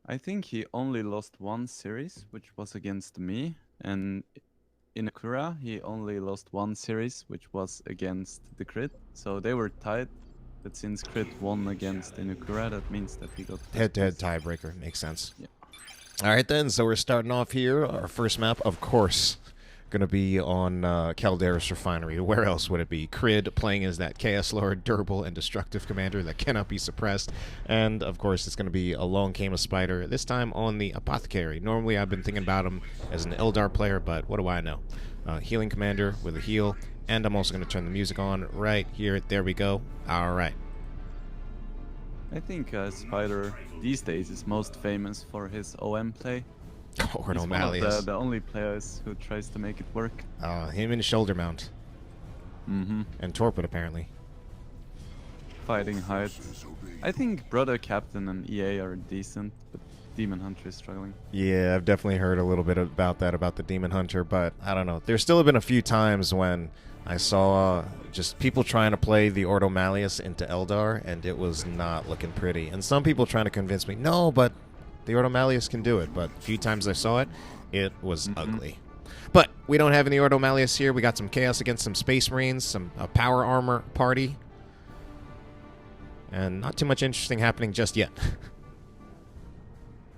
I think he only lost one series, which was against me, and in Akura he only lost one series, which was against TheCrydd. So they were tied, but since Crydd won against Inukura, that means that he got first Head-to-head place. tiebreaker. Makes sense. Yeah. All right, then. So we're starting off here. Our first map, of course, going to be on Calderis Refinery. Where else would it be? Crydd playing as that Chaos Lord, durable and destructive commander that cannot be suppressed. And, of course, it's going to be Along Came a Spider, this time on the Apothecary. Normally, I've been thinking about him as an Eldar player, but what do I know? Healing commander with a heal. And I'm also going to turn the music on right here. There we go. All right. I think Spider these days is most famous for his OM play. Ordo He's one of the only players who tries to make it work. Him and shoulder mount. Mm-hmm. And torpid, apparently. Fighting height. I think Brother Captain and EA are decent, but Demon Hunter is struggling. Yeah, I've definitely heard a little bit about that, about the Demon Hunter, but I don't know. There's still been a few times when I saw just people trying to play the Ordo Malleus into Eldar, and it was not looking pretty. And some people trying to convince me, no, but the Ordo Malleus can do it. But a few times I saw it, it was ugly. But we don't have any Ordo Malleus here. We got some Chaos against some Space Marines, some Power Armor party. And not too much interesting happening just yet.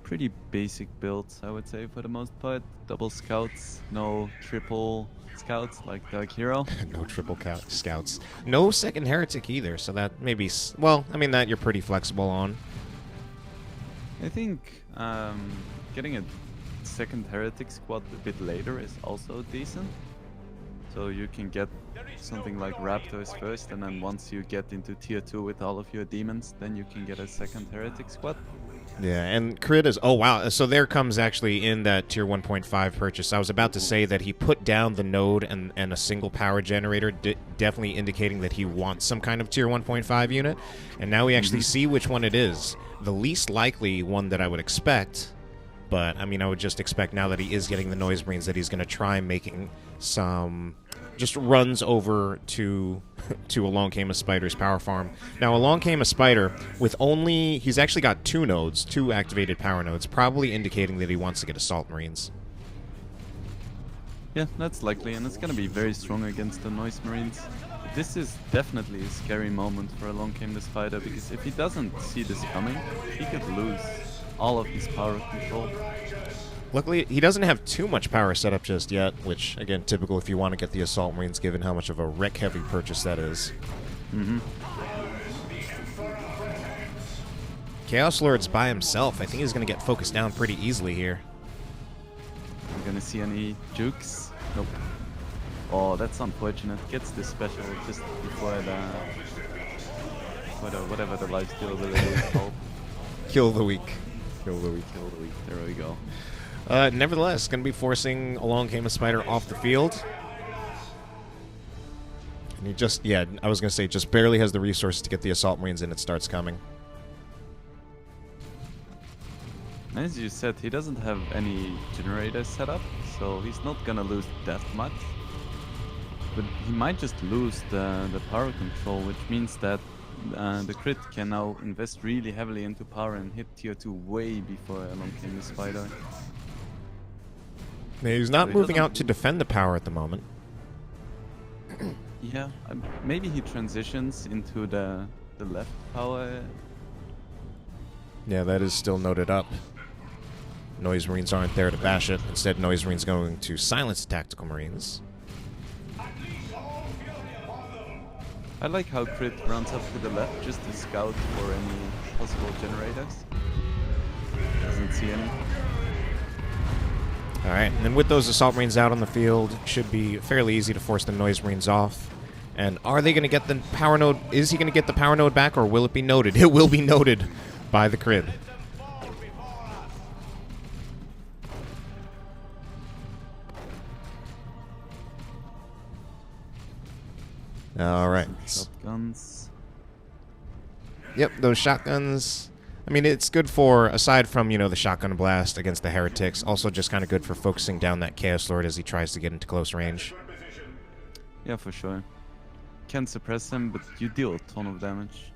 Pretty basic builds, I would say, for the most part. Double scouts, no triple scouts like Dark Hero. No triple scouts. No second heretic either, so that maybe... Well, I mean, that you're pretty flexible on. I think getting a second heretic squad a bit later is also decent. So you can get something like Raptors first, and then once you get into tier 2 with all of your demons, then you can get a second heretic squad. Yeah, and Crydd is... Oh, wow. So there comes actually in that tier 1.5 purchase. I was about to say that he put down the node and a single power generator, definitely indicating that he wants some kind of tier 1.5 unit. And now we actually see which one it is. The least likely one that I would expect, but, I mean, I would just expect now that he is getting the Noise Marines that he's going to try making some... just runs over to Along Came a Spider's power farm. Now, Along Came a Spider with only... He's actually got 2 nodes, 2 activated power nodes, probably indicating that he wants to get Assault Marines. Yeah, that's likely, and it's going to be very strong against the Noise Marines. This is definitely a scary moment for Along Came the Spider, because if he doesn't see this coming, he could lose all of his power control. Luckily, he doesn't have too much power set up just yet, which, again, typical if you want to get the Assault Marines, given how much of a wreck-heavy purchase that is. Chaos Lord's by himself. I think he's going to get focused down pretty easily here. Are we going to see any jukes? Nope. Oh, that's unfortunate. Gets this special just before the whatever the lifesteal ability is called. Kill the weak. Kill the weak. Kill the weak. There we go. Nevertheless, going to be forcing Along Came a Spider off the field. And he just, yeah, I was going to say, just barely has the resources to get the Assault Marines in. It starts coming. As you said, he doesn't have any generators set up, so he's not going to lose that much. But he might just lose the power control, which means that the Crydd can now invest really heavily into power and hit tier 2 way before Along Came the Spider. He's not moving out to defend the power at the moment. Yeah, maybe he transitions into the left power. Yeah, that is still noted up. Noise Marines aren't there to bash it. Instead, Noise Marines going to silence the Tactical Marines. I like how Crydd runs up to the left just to scout for any possible generators. Doesn't see any. Alright, and with those Assault Marines out on the field, should be fairly easy to force the Noise Marines off. And are they going to get the power node? Is he going to get the power node back, or will it be noted? It will be noted by the Crydd. Alright. Shotguns. Yep, those shotguns... I mean, it's good for, aside from, you know, the shotgun blast against the heretics, also just kind of good for focusing down that Chaos Lord as he tries to get into close range. Yeah, for sure. Can suppress him, but you deal a ton of damage.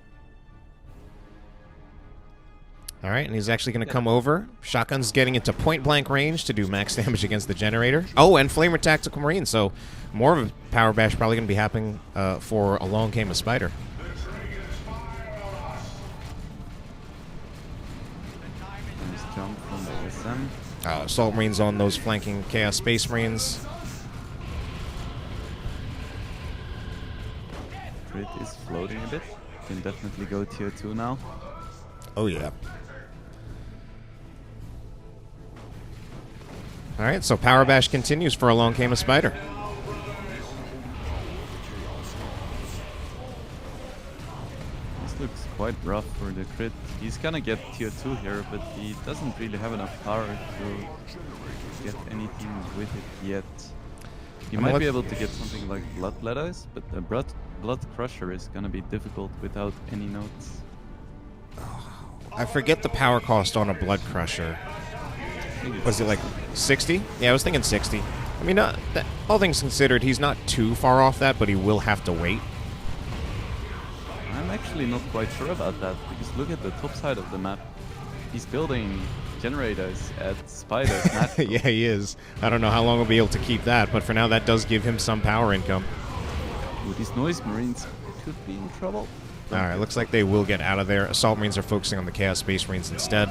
All right, and he's actually going to come over. Shotgun's getting into point-blank range to do max damage against the generator. Oh, and Flamer Tactical Marine, so more of a power bash probably going to be happening for Along Came a Spider. Nice jump from the SM. Assault Marines on those flanking Chaos Space Marines. TheCrydd is floating a bit. Can definitely go tier 2 now. Oh, yeah. All right, so Power Bash continues for Along Came a Spider. This looks quite rough for TheCrydd. He's gonna get tier 2 here, but he doesn't really have enough power to get anything with it yet. He might be able to get something like Blood Letters, but the Blood Crusher is gonna be difficult without any notes. I forget the power cost on a Blood Crusher. Was it like 60? Yeah, I was thinking 60. I mean, all things considered, he's not too far off that, but he will have to wait. I'm actually not quite sure about that, because look at the top side of the map. He's building generators at Spider's natural. Yeah, he is. I don't know how long we'll be able to keep that, but for now that does give him some power income. Ooh, these Noise Marines could be in trouble. Alright, looks like they will get out of there. Assault Marines are focusing on the Chaos Space Marines instead.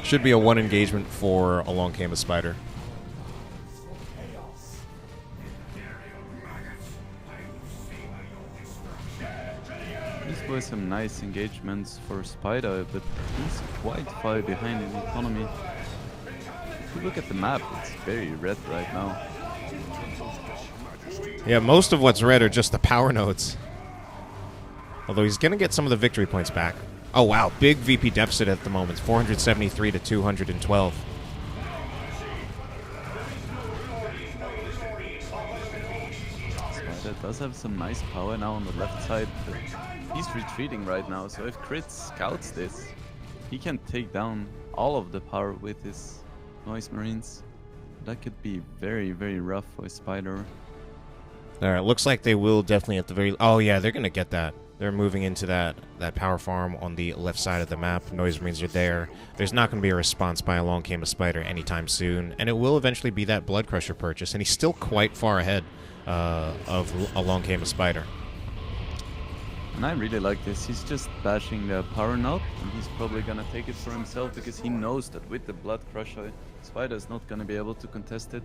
Should be a 1 engagement for Along Came a Spider. These were some nice engagements for Spider, but he's quite far behind in economy. If you look at the map, it's very red right now. Yeah, most of what's red are just the power nodes. Although he's going to get some of the victory points back. Oh, wow. Big VP deficit at the moment. 473 to 212. Spider does have some nice power now on the left side, but he's retreating right now. So if TheCrydd scouts this, he can take down all of the power with his Noise Marines. That could be very, very rough for Spider. Alright, looks like they will definitely at the very... Oh, yeah, they're going to get that. They're moving into that power farm on the left side of the map. Noise Marines are there. There's not going to be a response by Along Came a Spider anytime soon, and it will eventually be that Blood Crusher purchase, and he's still quite far ahead of Along Came a Spider. And I really like this. He's just bashing the power node, and he's probably going to take it for himself because he knows that with the Blood Crusher, Spider's not going to be able to contest it.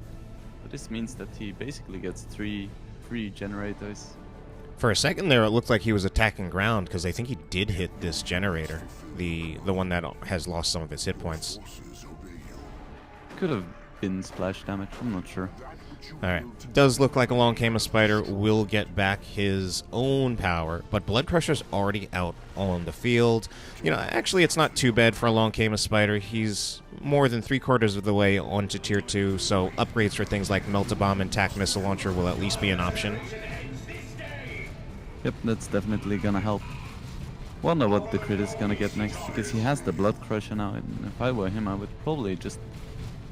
But this means that he basically gets 3 free generators. For a second there, it looked like he was attacking ground, because I think he did hit this generator, the one that has lost some of its hit points. Could have been splash damage, I'm not sure. Alright, does look like Along Came a Spider will get back his own power, but Blood Crusher's already out on the field. You know, actually it's not too bad for Along Came a Spider. He's more than 3/4 of the way onto Tier 2, so upgrades for things like Melt-A-Bomb and TAC Missile Launcher will at least be an option. Yep, that's definitely gonna help. Wonder what TheCrydd is gonna get next, because he has the Blood Crusher now, and if I were him I would probably just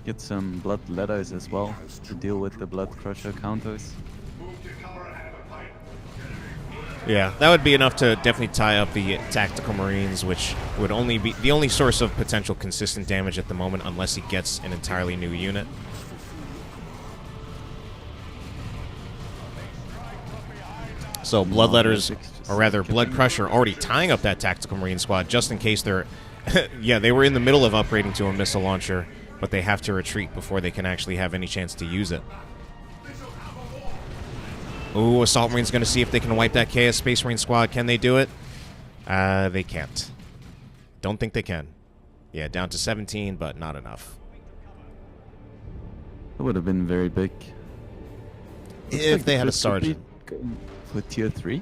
get some Blood Letters as well to deal with the Blood Crusher counters. Yeah, that would be enough to definitely tie up the Tactical Marines, which would only be the only source of potential consistent damage at the moment unless he gets an entirely new unit. So Blood Letters, or rather Blood Crusher, already tying up that Tactical Marine squad just in case they're... yeah, they were in the middle of upgrading to a missile launcher, but they have to retreat before they can actually have any chance to use it. Ooh, Assault Marine's going to see if they can wipe that Chaos Space Marine squad. Can they do it? They can't. Don't think they can. Yeah, down to 17, but not enough. That would have been very big. If they had a sergeant. For Tier 3?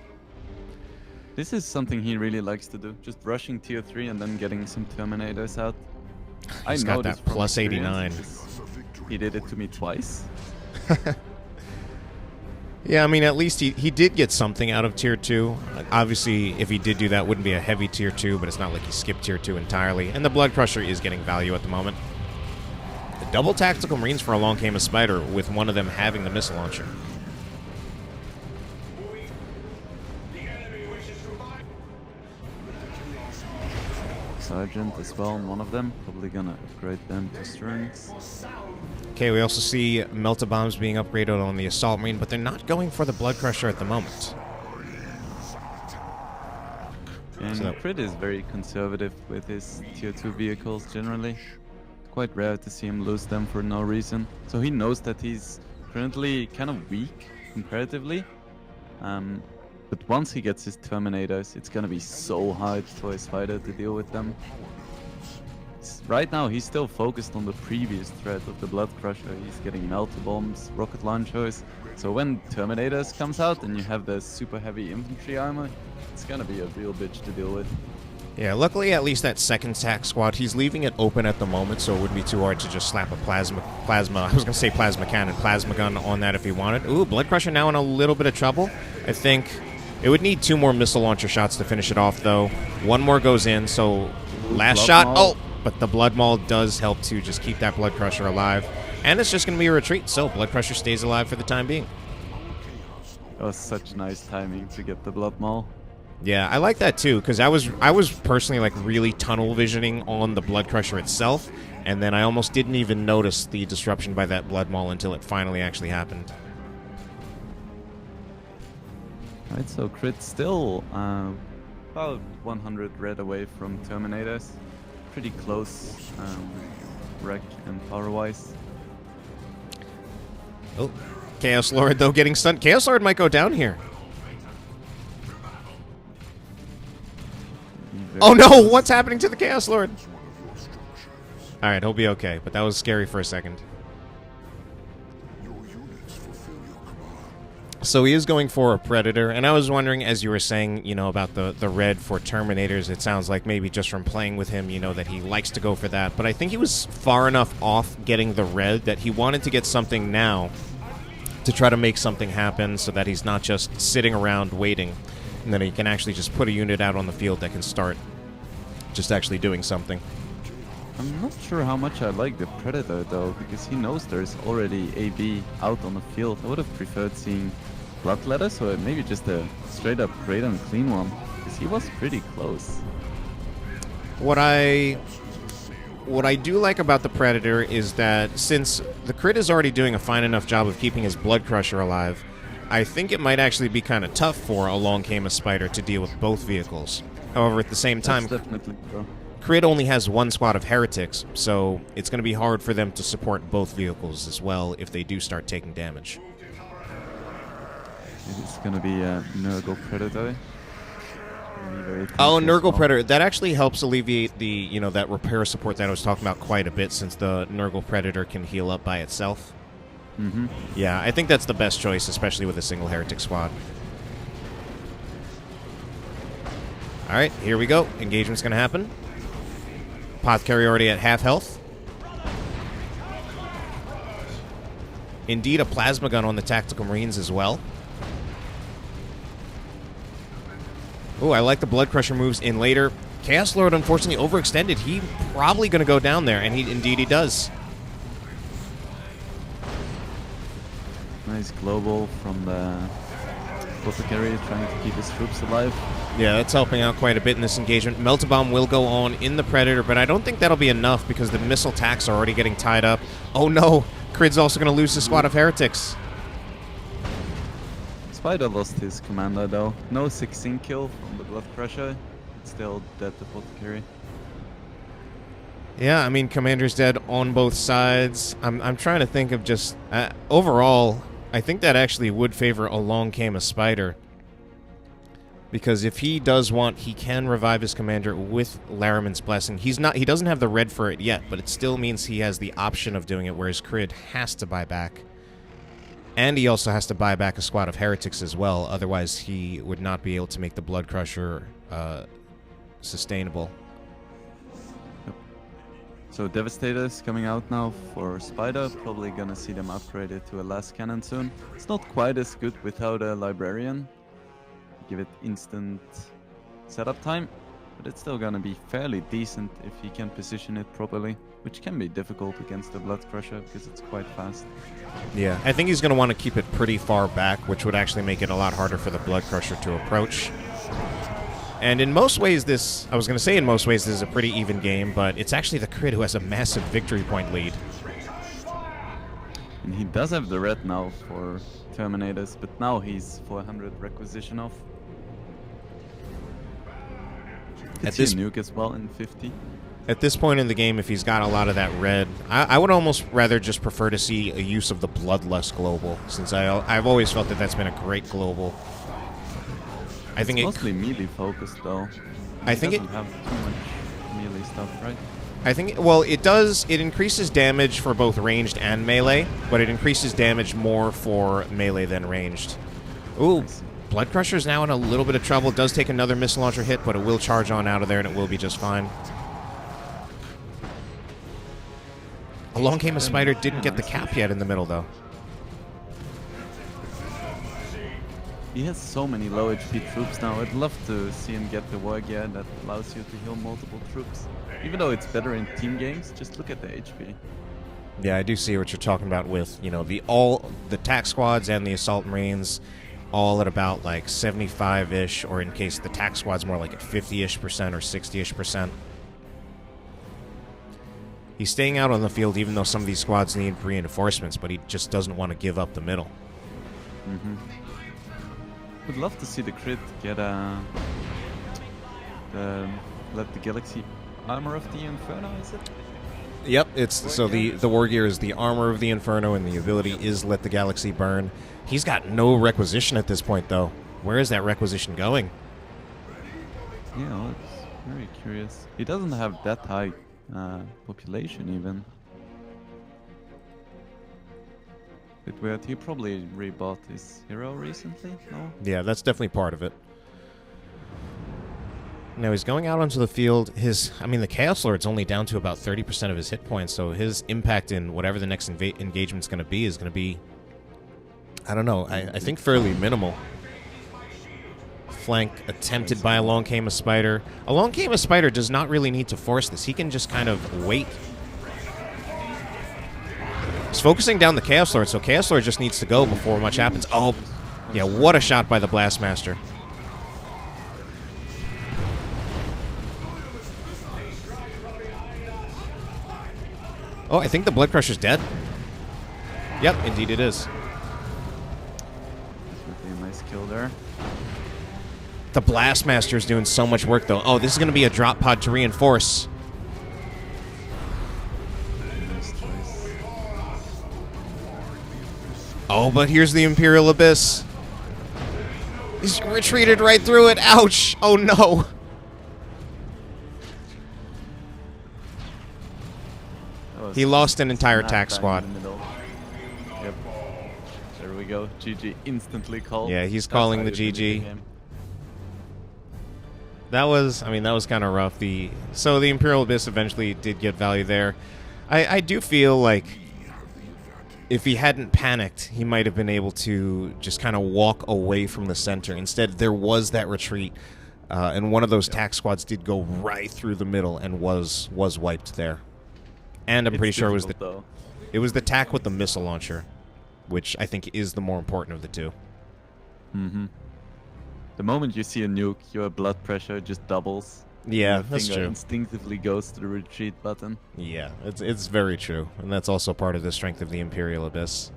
This is something he really likes to do. Just rushing Tier 3 and then getting some Terminators out. He's got that plus 89. He did it to me twice. Yeah, I mean, at least he did get something out of Tier 2. Obviously, if he did do that, it wouldn't be a heavy Tier 2, but it's not like he skipped Tier 2 entirely. And the Blood Crusher is getting value at the moment. The double Tactical Marines for Along Came a Spider, with one of them having the missile launcher. Sergeant as well on one of them. Probably gonna upgrade them to strings. Okay, we also see Melta Bombs being upgraded on the Assault Marine, but they're not going for the Blood Crusher at the moment. And So TheCrydd is very conservative with his tier 2 vehicles generally. Quite rare to see him lose them for no reason. So he knows that he's currently kind of weak comparatively. But once he gets his Terminators, it's gonna be so hard for his fighter to deal with them. Right now, he's still focused on the previous threat of the Blood Crusher. He's getting Melta Bombs, Rocket Launchers. So when Terminators comes out and you have the super heavy infantry armor, it's gonna be a real bitch to deal with. yeah, luckily at least that second tack squad, he's leaving it open at the moment, so it wouldn't be too hard to just slap a plasma, I was gonna say plasma cannon, plasma gun on that if he wanted. Ooh, Blood Crusher now in a little bit of trouble. I think it would need 2 more missile launcher shots to finish it off, though. 1 more goes in, so last Blood shot. Maul. Oh, but the Blood Maul does help to just keep that Blood Crusher alive. And it's just going to be a retreat, so Blood Crusher stays alive for the time being. That was such nice timing to get the Blood Maul. Yeah, I like that too, because I was personally like really tunnel visioning on the Blood Crusher itself, and then I almost didn't even notice the disruption by that Blood Maul until it finally actually happened. Right, so TheCrydd still about 100 red away from Terminators. Pretty close wreck and power-wise. Oh, Chaos Lord though getting stunned. Chaos Lord might go down here. Oh no, what's happening to the Chaos Lord? Alright, he'll be okay, but that was scary for a second. So he is going for a Predator, and I was wondering, as you were saying, you know, about the red for Terminators, it sounds like maybe just from playing with him, you know, that he likes to go for that. But I think he was far enough off getting the red that he wanted to get something now to try to make something happen so that he's not just sitting around waiting, and then he can actually just put a unit out on the field that can start just actually doing something. I'm not sure how much I like the Predator though, because he knows there's already AB out on the field. I would have preferred seeing Bloodletters or maybe just a straight up great and clean one, because he was pretty close. What I do like about the Predator is that since TheCrydd is already doing a fine enough job of keeping his Blood Crusher alive, I think it might actually be kind of tough for Along Came a Spider to deal with both vehicles. However, at the same time, That's definitely true. TheCrydd only has 1 squad of Heretics, so it's going to be hard for them to support both vehicles as well if they do start taking damage. It's gonna be a Nurgle Predator. Oh, Nurgle Predator. That actually helps alleviate the, you know, that repair support that I was talking about quite a bit, since the Nurgle Predator can heal up by itself. Mm-hmm. Yeah, I think that's the best choice, especially with a single Heretic squad. Alright, here we go. Engagement's gonna happen. Apothecary already at half health. Indeed, a plasma gun on the Tactical Marines as well. Oh, I like the Blood Crusher moves in later. Chaos Lord, unfortunately, overextended. He probably going to go down there, and indeed he does. Nice global from the Apothecary, trying to keep his troops alive. Yeah, that's helping out quite a bit in this engagement. Melta Bomb will go on in the Predator, but I don't think that'll be enough because the missile tacks are already getting tied up. Oh no, TheCrydd's also going to lose his squad of Heretics. Spider lost his commander though. No 16 kill from the Blood Crusher. Still dead Apothecary. Yeah, I mean, Commander's dead on both sides. I'm trying to think of just... overall, I think that actually would favor Along Came a Spider. Because if he does want, he can revive his commander with Laraman's Blessing. He doesn't have the red for it yet, but it still means he has the option of doing it, whereas TheCrydd has to buy back. And he also has to buy back a squad of Heretics as well, otherwise he would not be able to make the Blood Crusher sustainable. Yep. So Devastator's coming out now for Spider, probably gonna see them upgraded to a last cannon soon. It's not quite as good without a Librarian. Give it instant setup time, but it's still gonna be fairly decent if he can position it properly, which can be difficult against the Blood Crusher because it's quite fast. Yeah, I think he's going to want to keep it pretty far back, which would actually make it a lot harder for the Blood Crusher to approach. And in most ways, I was going to say in most ways, this is a pretty even game, but it's actually TheCrydd who has a massive victory point lead. And he does have the red now for Terminators, but now he's 400 requisition off. At this nuke as well in 50. At this point in the game, if he's got a lot of that red, I would almost rather just prefer to see a use of the Bloodlust global, since I've always felt that that's been a great global. I think it's mostly melee focused though. I think it doesn't have too much melee stuff, right? I think, well, it does. It increases damage for both ranged and melee, but it increases damage more for melee than ranged. Ooh, Blood Crusher's now in a little bit of trouble. It does take another missile launcher hit, but it will charge on out of there and it will be just fine. Along Came a Spider didn't get the cap yet in the middle, though. He has so many low HP troops now. I'd love to see him get the war gear that allows you to heal multiple troops. Even though it's better in team games, just look at the HP. Yeah, I do see what you're talking about with, you know, the tac squads and the assault marines all at about like 75-ish, or in case the tac squad's more like at 50-ish% or 60-ish%. He's staying out on the field even though some of these squads need reinforcements, but he just doesn't want to give up the middle. Mm-hmm. Would love to see TheCrydd get let the Galaxy Armor of the Inferno, is it? Yep, so the war gear is the Armor of the Inferno, and the ability is Let the Galaxy Burn. He's got no requisition at this point, though. Where is that requisition going? Yeah, it's very curious. He doesn't have that high population, even. Bit weird. He probably rebought his hero recently, no? Yeah, that's definitely part of it. Now he's going out onto the field. The Chaos Lord's only down to about 30% of his hit points, so his impact in whatever the next engagement's going to be, I don't know, I think fairly minimal. Flank attempted by Along Came a Spider. Along Came a Spider does not really need to force this. He can just kind of wait. He's focusing down the Chaos Lord, so Chaos Lord just needs to go before much happens. Oh, yeah, what a shot by the Blastmaster. Oh, I think the Blood Crusher's dead. Yep, indeed it is. Definitely a nice kill there. The Blastmaster is doing so much work, though. Oh, this is going to be a drop pod to reinforce. Nice choice. Oh, but here's the Imperial Abyss. He's retreated right through it. Ouch! Oh, no. He lost an entire tac squad. Yep. There we go. GG instantly called. Yeah, he's calling the GG. That was kind of rough. So the Imperial Abyss eventually did get value there. I do feel like if he hadn't panicked, he might have been able to just kind of walk away from the center. Instead, there was that retreat, and one of those tac squads did go right through the middle and was wiped there. And I'm pretty sure it was the tac with the missile launcher, which I think is the more important of the two. Mm-hmm. The moment you see a nuke, your blood pressure just doubles. Yeah, that's true. Instinctively goes to the retreat button. Yeah, it's very true, and that's also part of the strength of the Imperial Abyss.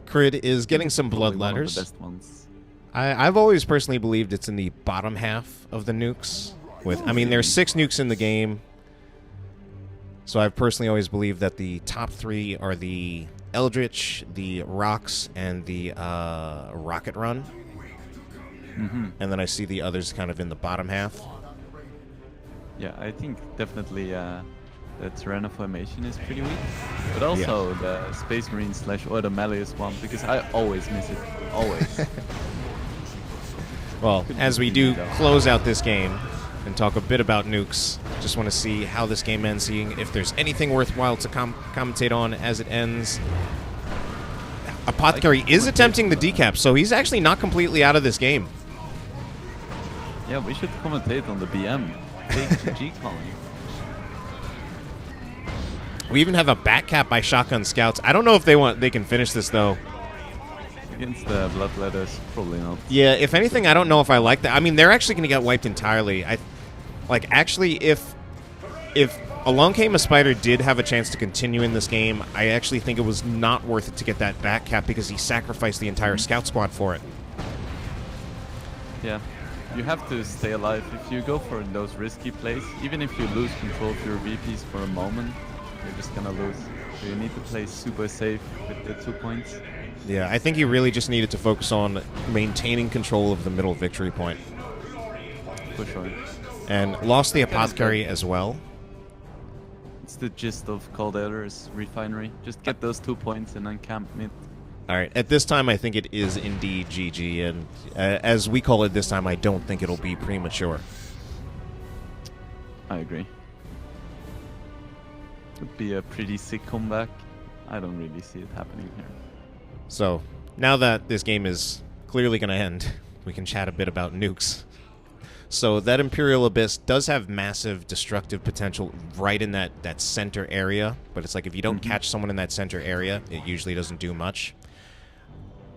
TheCrydd is getting some blood letters. The best ones. I've always personally believed it's in the bottom half of the nukes. There's 6 nukes in the game. So I've personally always believed that the top 3 are the Eldritch, the Rocks, and the Rocket Run. Mm-hmm. And then I see the others kind of in the bottom half. Yeah, I think definitely the Tyranno formation is pretty weak. But also the Space Marine / or the Malleus one, because I always miss it. Always. Well, as we do close out this game and talk a bit about nukes, just want to see how this game ends, seeing if there's anything worthwhile to commentate on as it ends. Apothecary is attempting the decap, so he's actually not completely out of this game. Yeah, we should commentate on the BM. GG calling. We even have a back cap by Shotgun Scouts. I don't know if they can finish this, though. Against the Bloodletters, probably not. Yeah, if anything, I don't know if I like that. I mean, they're actually going to get wiped entirely. Actually, if Along Came a Spider did have a chance to continue in this game, I actually think it was not worth it to get that back cap because he sacrificed the entire scout squad for it. Yeah, you have to stay alive. If you go for those risky plays, even if you lose control of your VPs for a moment, you're just gonna lose. So you need to play super safe with the 2 points. Yeah, I think he really just needed to focus on maintaining control of the middle victory point. For sure. And lost the Apothecary as well. It's the gist of Cold Elder's Refinery. Just get those 2 points and then camp mid. Alright, at this time I think it is indeed GG, and as we call it this time, I don't think it'll be premature. I agree. Would be a pretty sick comeback. I don't really see it happening here. So, now that this game is clearly going to end, we can chat a bit about nukes. So that Imperial Abyss does have massive destructive potential right in that center area, but it's like if you don't catch someone in that center area, it usually doesn't do much.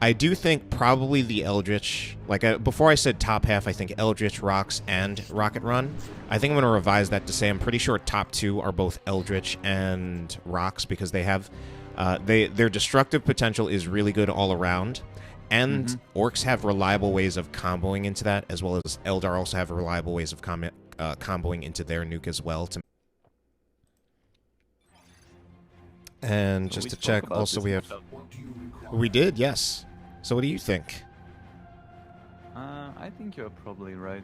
I do think probably the Eldritch, before I said top half, I think Eldritch, Rocks, and Rocket Run. I think I'm going to revise that to say I'm pretty sure top 2 are both Eldritch and Rocks because they have, their destructive potential is really good all around. And Orcs have reliable ways of comboing into that, as well as Eldar also have reliable ways of comboing into their nuke as well. And just to check, also we have... We did, yes. So what do you think? I think you're probably right.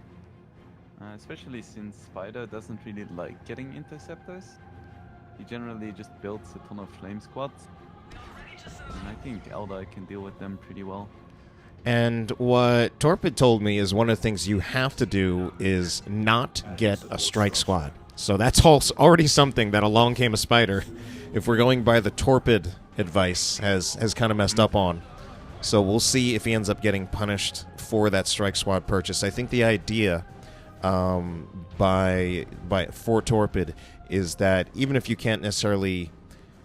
Especially since Spider doesn't really like getting interceptors. He generally just builds a ton of flame squads. And I think Eldar can deal with them pretty well. And what Torpid told me is one of the things you have to do is not get a strike squad. So that's already something that Along Came a Spider, if we're going by the Torpid advice, has kind of messed up on. So we'll see if he ends up getting punished for that strike squad purchase. I think the idea for Torpid is that even if you can't necessarily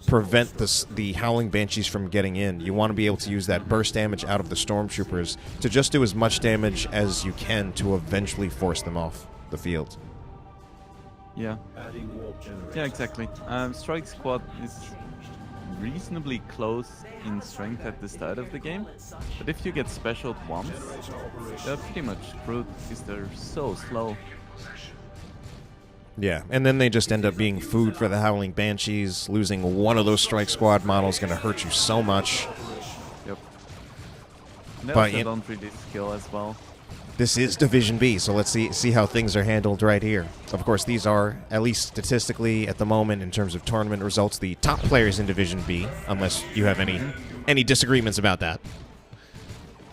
prevent the Howling Banshees from getting in, you want to be able to use that burst damage out of the Stormtroopers to just do as much damage as you can to eventually force them off the field. Yeah. Yeah, exactly. Strike Squad is reasonably close in strength at the start of the game, but if you get specialed once, they're pretty much screwed because they're so slow. Yeah, and then they just end up being food for the Howling Banshees. Losing one of those Strike Squad models is going to hurt you so much. Yep. They but also don't really skill as well. This is Division B, so let's see how things are handled right here. Of course, these are, at least statistically at the moment, in terms of tournament results, the top players in Division B, unless you have any disagreements about that.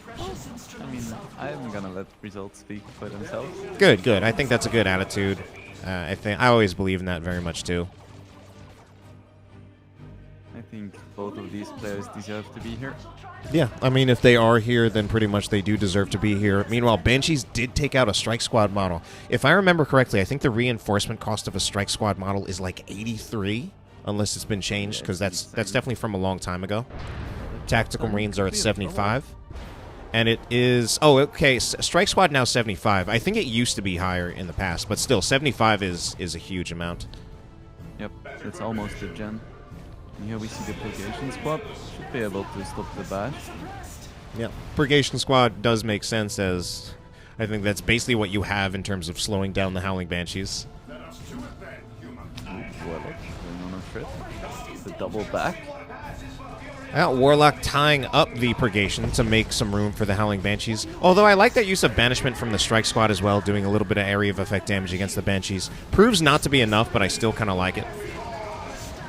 I mean, I'm gonna let results speak for themselves. Good, good. I think that's a good attitude. I always believe in that very much too. I think both of these players deserve to be here. Yeah, I mean, if they are here, then pretty much they do deserve to be here. Meanwhile, Banshees did take out a Strike Squad model. If I remember correctly, I think the reinforcement cost of a Strike Squad model is like 83, unless it's been changed, because that's definitely from a long time ago. Tactical Marines are at 75. And it is... Oh, okay, Strike Squad now 75. I think it used to be higher in the past, but still, 75 is a huge amount. Yep, it's almost a gen. And here we see the Purgation Squad. Should be able to stop the bash. Yep, Purgation Squad does make sense, as I think that's basically what you have in terms of slowing down the Howling Banshees. Warlock going on a trip. The double back. Warlock tying up the Purgation to make some room for the Howling Banshees. Although I like that use of Banishment from the Strike Squad as well, doing a little bit of area of effect damage against the Banshees. Proves not to be enough, but I still kind of like it.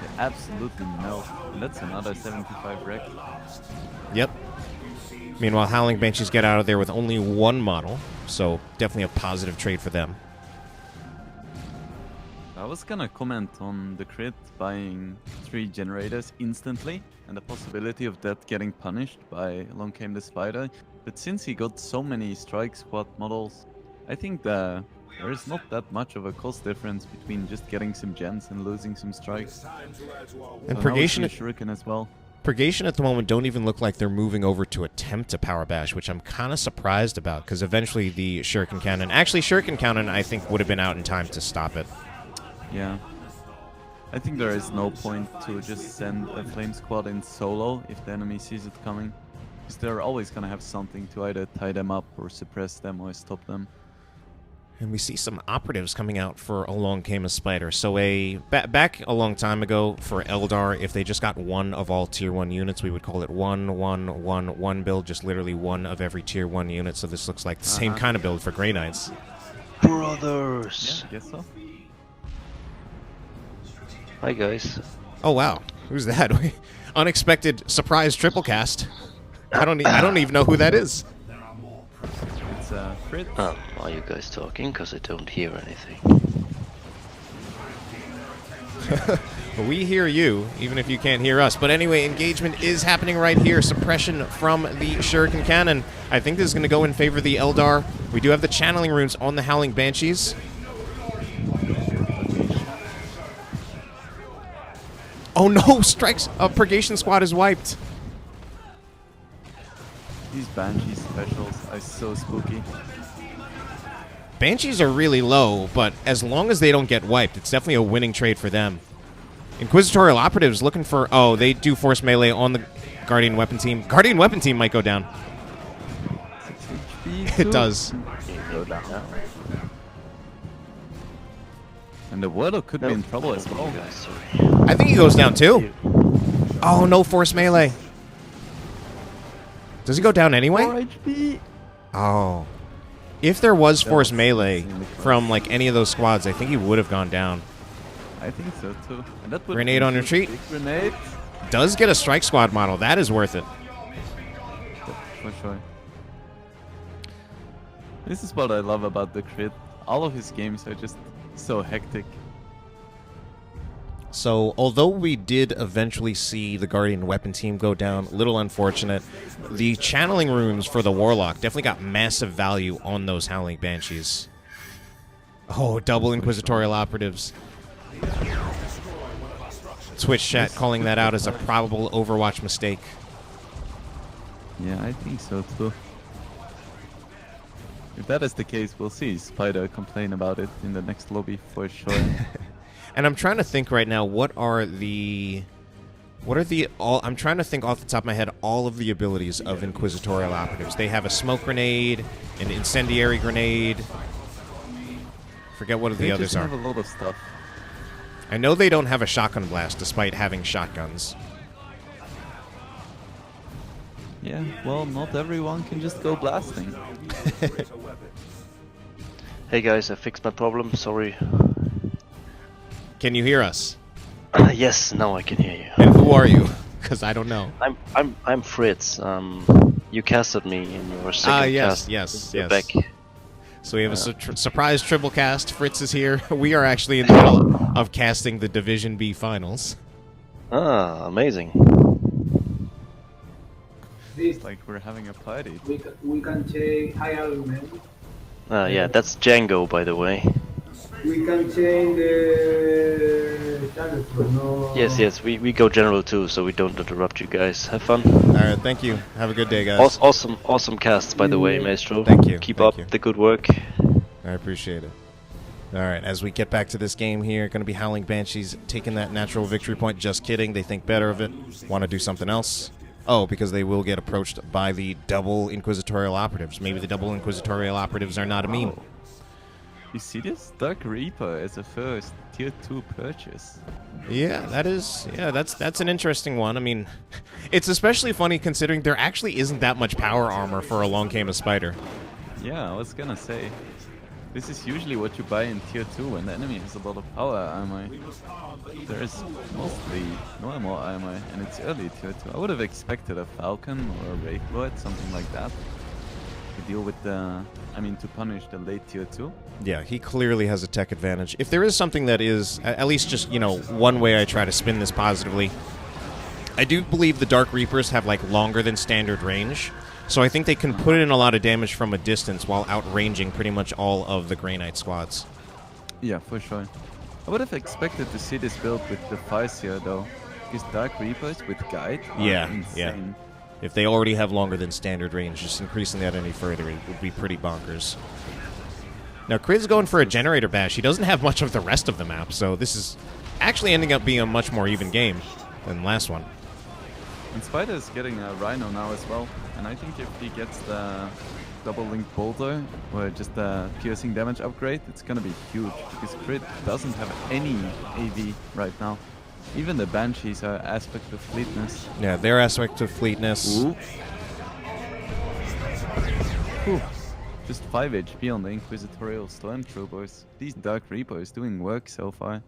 They absolutely melt. And that's another 75 wreck. Yep. Meanwhile, Howling Banshees get out of there with only one model, so definitely a positive trade for them. I was gonna comment on TheCrydd buying 3 generators instantly, and the possibility of that getting punished by Along Came the Spider, but since he got so many Strike Squad models, I think there is not that much of a cost difference between just getting some gens and losing some strikes. And so Purgation Shuriken as well. Purgation at the moment don't even look like they're moving over to attempt a power bash, which I'm kind of surprised about, because eventually the Shuriken Cannon... Actually, Shuriken Cannon, I think, would have been out in time to stop it. Yeah. I think there is no point to just send a Flame Squad in solo if the enemy sees it coming. Because they're always going to have something to either tie them up or suppress them or stop them. And we see some operatives coming out for Along Came a Spider. So back a long time ago for Eldar, if they just got one of all Tier 1 units, we would call it 1-1-1-1 build, just literally one of every Tier 1 unit. So this looks like the same kind of build for Grey Knights. Brothers! Yeah, I guess so. Hi guys. Oh wow, who's that? Unexpected surprise triple cast. I don't even know who that is. It's TheCrydd. Are you guys talking? Because I don't hear anything. We hear you, even if you can't hear us. But anyway, engagement is happening right here. Suppression from the Shuriken Cannon. I think this is going to go in favor of the Eldar. We do have the channeling runes on the Howling Banshees. Oh no, strikes! A Purgation squad is wiped. These Banshee specials are so spooky. Banshees are really low, but as long as they don't get wiped, it's definitely a winning trade for them. Inquisitorial Operatives looking for... Oh, they do force melee on the Guardian Weapon Team. Guardian Weapon Team might go down. 6 HP It does. And the Warlock could be in trouble as well. Guys, sorry. I think he goes down too. Oh, no force melee. Does he go down anyway? 4 HP. Oh. If there was force melee from like any of those squads, I think he would have gone down. I think so too. And that would Grenade on retreat. big grenade. Does get a strike squad model. That is worth it. For sure. This is what I love about TheCrydd. All of his games are just so hectic. So, although we did eventually see the Guardian Weapon Team go down, a little unfortunate, the channeling runes for the Warlock definitely got massive value on those Howling Banshees. Oh, double Inquisitorial Operatives. Twitch chat calling that out as a probable Overwatch mistake. Yeah, I think so too. If that is the case, we'll see Spider complain about it in the next lobby for sure. And I'm trying to think right now, I'm trying to think off the top of my head all of the abilities of Inquisitorial Operatives. They have a smoke grenade, an incendiary grenade. Forget what the others They are. just have a lot of stuff. I know they don't have a shotgun blast despite having shotguns. Yeah, well, not everyone can just go blasting. Hey guys, I fixed my problem. Sorry. Can you hear us? Yes, now I can hear you. And who are you? Because I don't know. I'm Fritz. You casted me in your second cast. yes. You're back. So we have a surprise triple cast. Fritz is here. We are actually in the middle of casting the Division B finals. Ah, amazing. It's like we're having a party. We can change high argument. Yeah, that's Django, by the way. We can change the channel, but no. Yes, we go general too, so we don't interrupt you guys. Have fun. Alright, thank you. Have a good day, guys. Awesome casts, by the way, Maestro. Thank you. Keep Thank up you. the good work. I appreciate it. Alright, as we get back to this game here, going to be Howling Banshees taking that natural victory point. Just kidding. They think better of it. Want to do something else. Oh, because they will get approached by the double Inquisitorial Operatives. Maybe the double Inquisitorial Operatives are not immune. Oh. You see this? Dark Reaper as a first tier 2 purchase. Yeah, that's an interesting one. I mean, it's especially funny considering there actually isn't that much power armor for Along Came a Spider. Yeah, I was gonna say. This is usually what you buy in tier 2 when the enemy has a lot of power armor. There is mostly normal armor and it's early tier 2. I would have expected a Falcon or a Wraith Lord, something like that. To deal with the... to punish the late tier 2. Yeah, he clearly has a tech advantage. If there is something that is, at least just, one way I try to spin this positively, I do believe the Dark Reapers have, longer than standard range. So I think they can put in a lot of damage from a distance while outranging pretty much all of the Grey Knight squads. Yeah, for sure. I would have expected to see this build with the Farseer though. Because Dark Reapers with Guide are Yeah, insane. If they already have longer than standard range, just increasing that any further would be pretty bonkers. Now, Crydd's going for a generator bash. He doesn't have much of the rest of the map, so this is actually ending up being a much more even game than the last one. And Spider is getting a Rhino now as well. And I think if he gets the double link bolter or just the piercing damage upgrade, it's gonna be huge because Crydd doesn't have any AV right now. Even the Banshees are aspect of fleetness. Yeah, their aspect of fleetness. Ooh. Whew. Just 5 HP on the Inquisitorial Stormtroopers. These Dark Reapers doing work so far.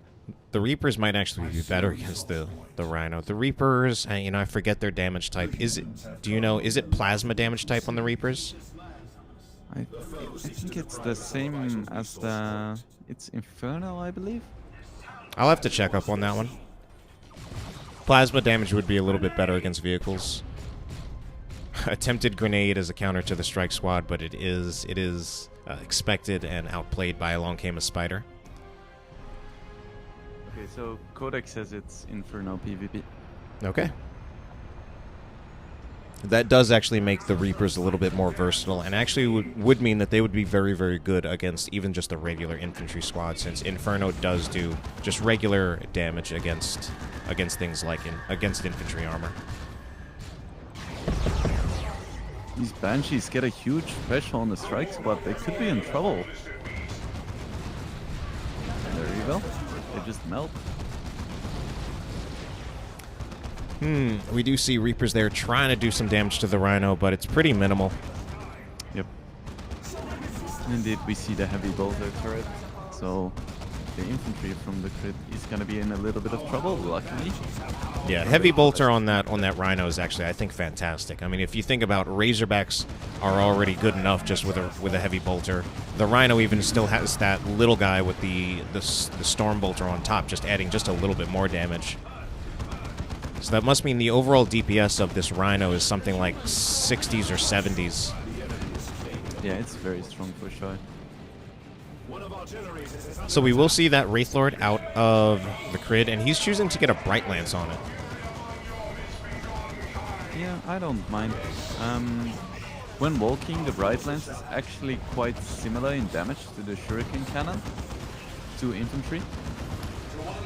The Reapers might actually be better against the Rhino. The Reapers, you know, I forget their damage type. Is it? Do you know? Is it plasma damage type on the Reapers? I think it's the same as the... It's Infernal, I believe? I'll have to check up on that one. Plasma damage would be a little bit better against vehicles. Attempted grenade as a counter to the strike squad, but it is expected and outplayed by Along Came a Spider. Okay, so Codex says it's Inferno PvP. Okay. That does actually make the Reapers a little bit more versatile, and actually would mean that they would be very, very good against even just a regular infantry squad, since Inferno does do just regular damage against things like against infantry armor. These Banshees get a huge pressure on the strike squad. They could be in trouble. There you go. They just melt. We do see Reapers there trying to do some damage to the Rhino, but it's pretty minimal. Yep. Indeed, we see the heavy bolter turret. So the infantry from the Crydd is going to be in a little bit of trouble, luckily. Yeah, heavy bolter on that Rhino is actually, I think, fantastic. I mean, if you think about Razorbacks are already good enough just with a heavy bolter. The Rhino even still has that little guy with the storm bolter on top, just adding just a little bit more damage. So that must mean the overall DPS of this Rhino is something like 60s or 70s. Yeah, it's very strong for sure. So we will see that Wraithlord out of the Crydd, and he's choosing to get a Bright Lance on it. Yeah, I don't mind. When walking, the Bright Lance is actually quite similar in damage to the Shuriken Cannon to infantry.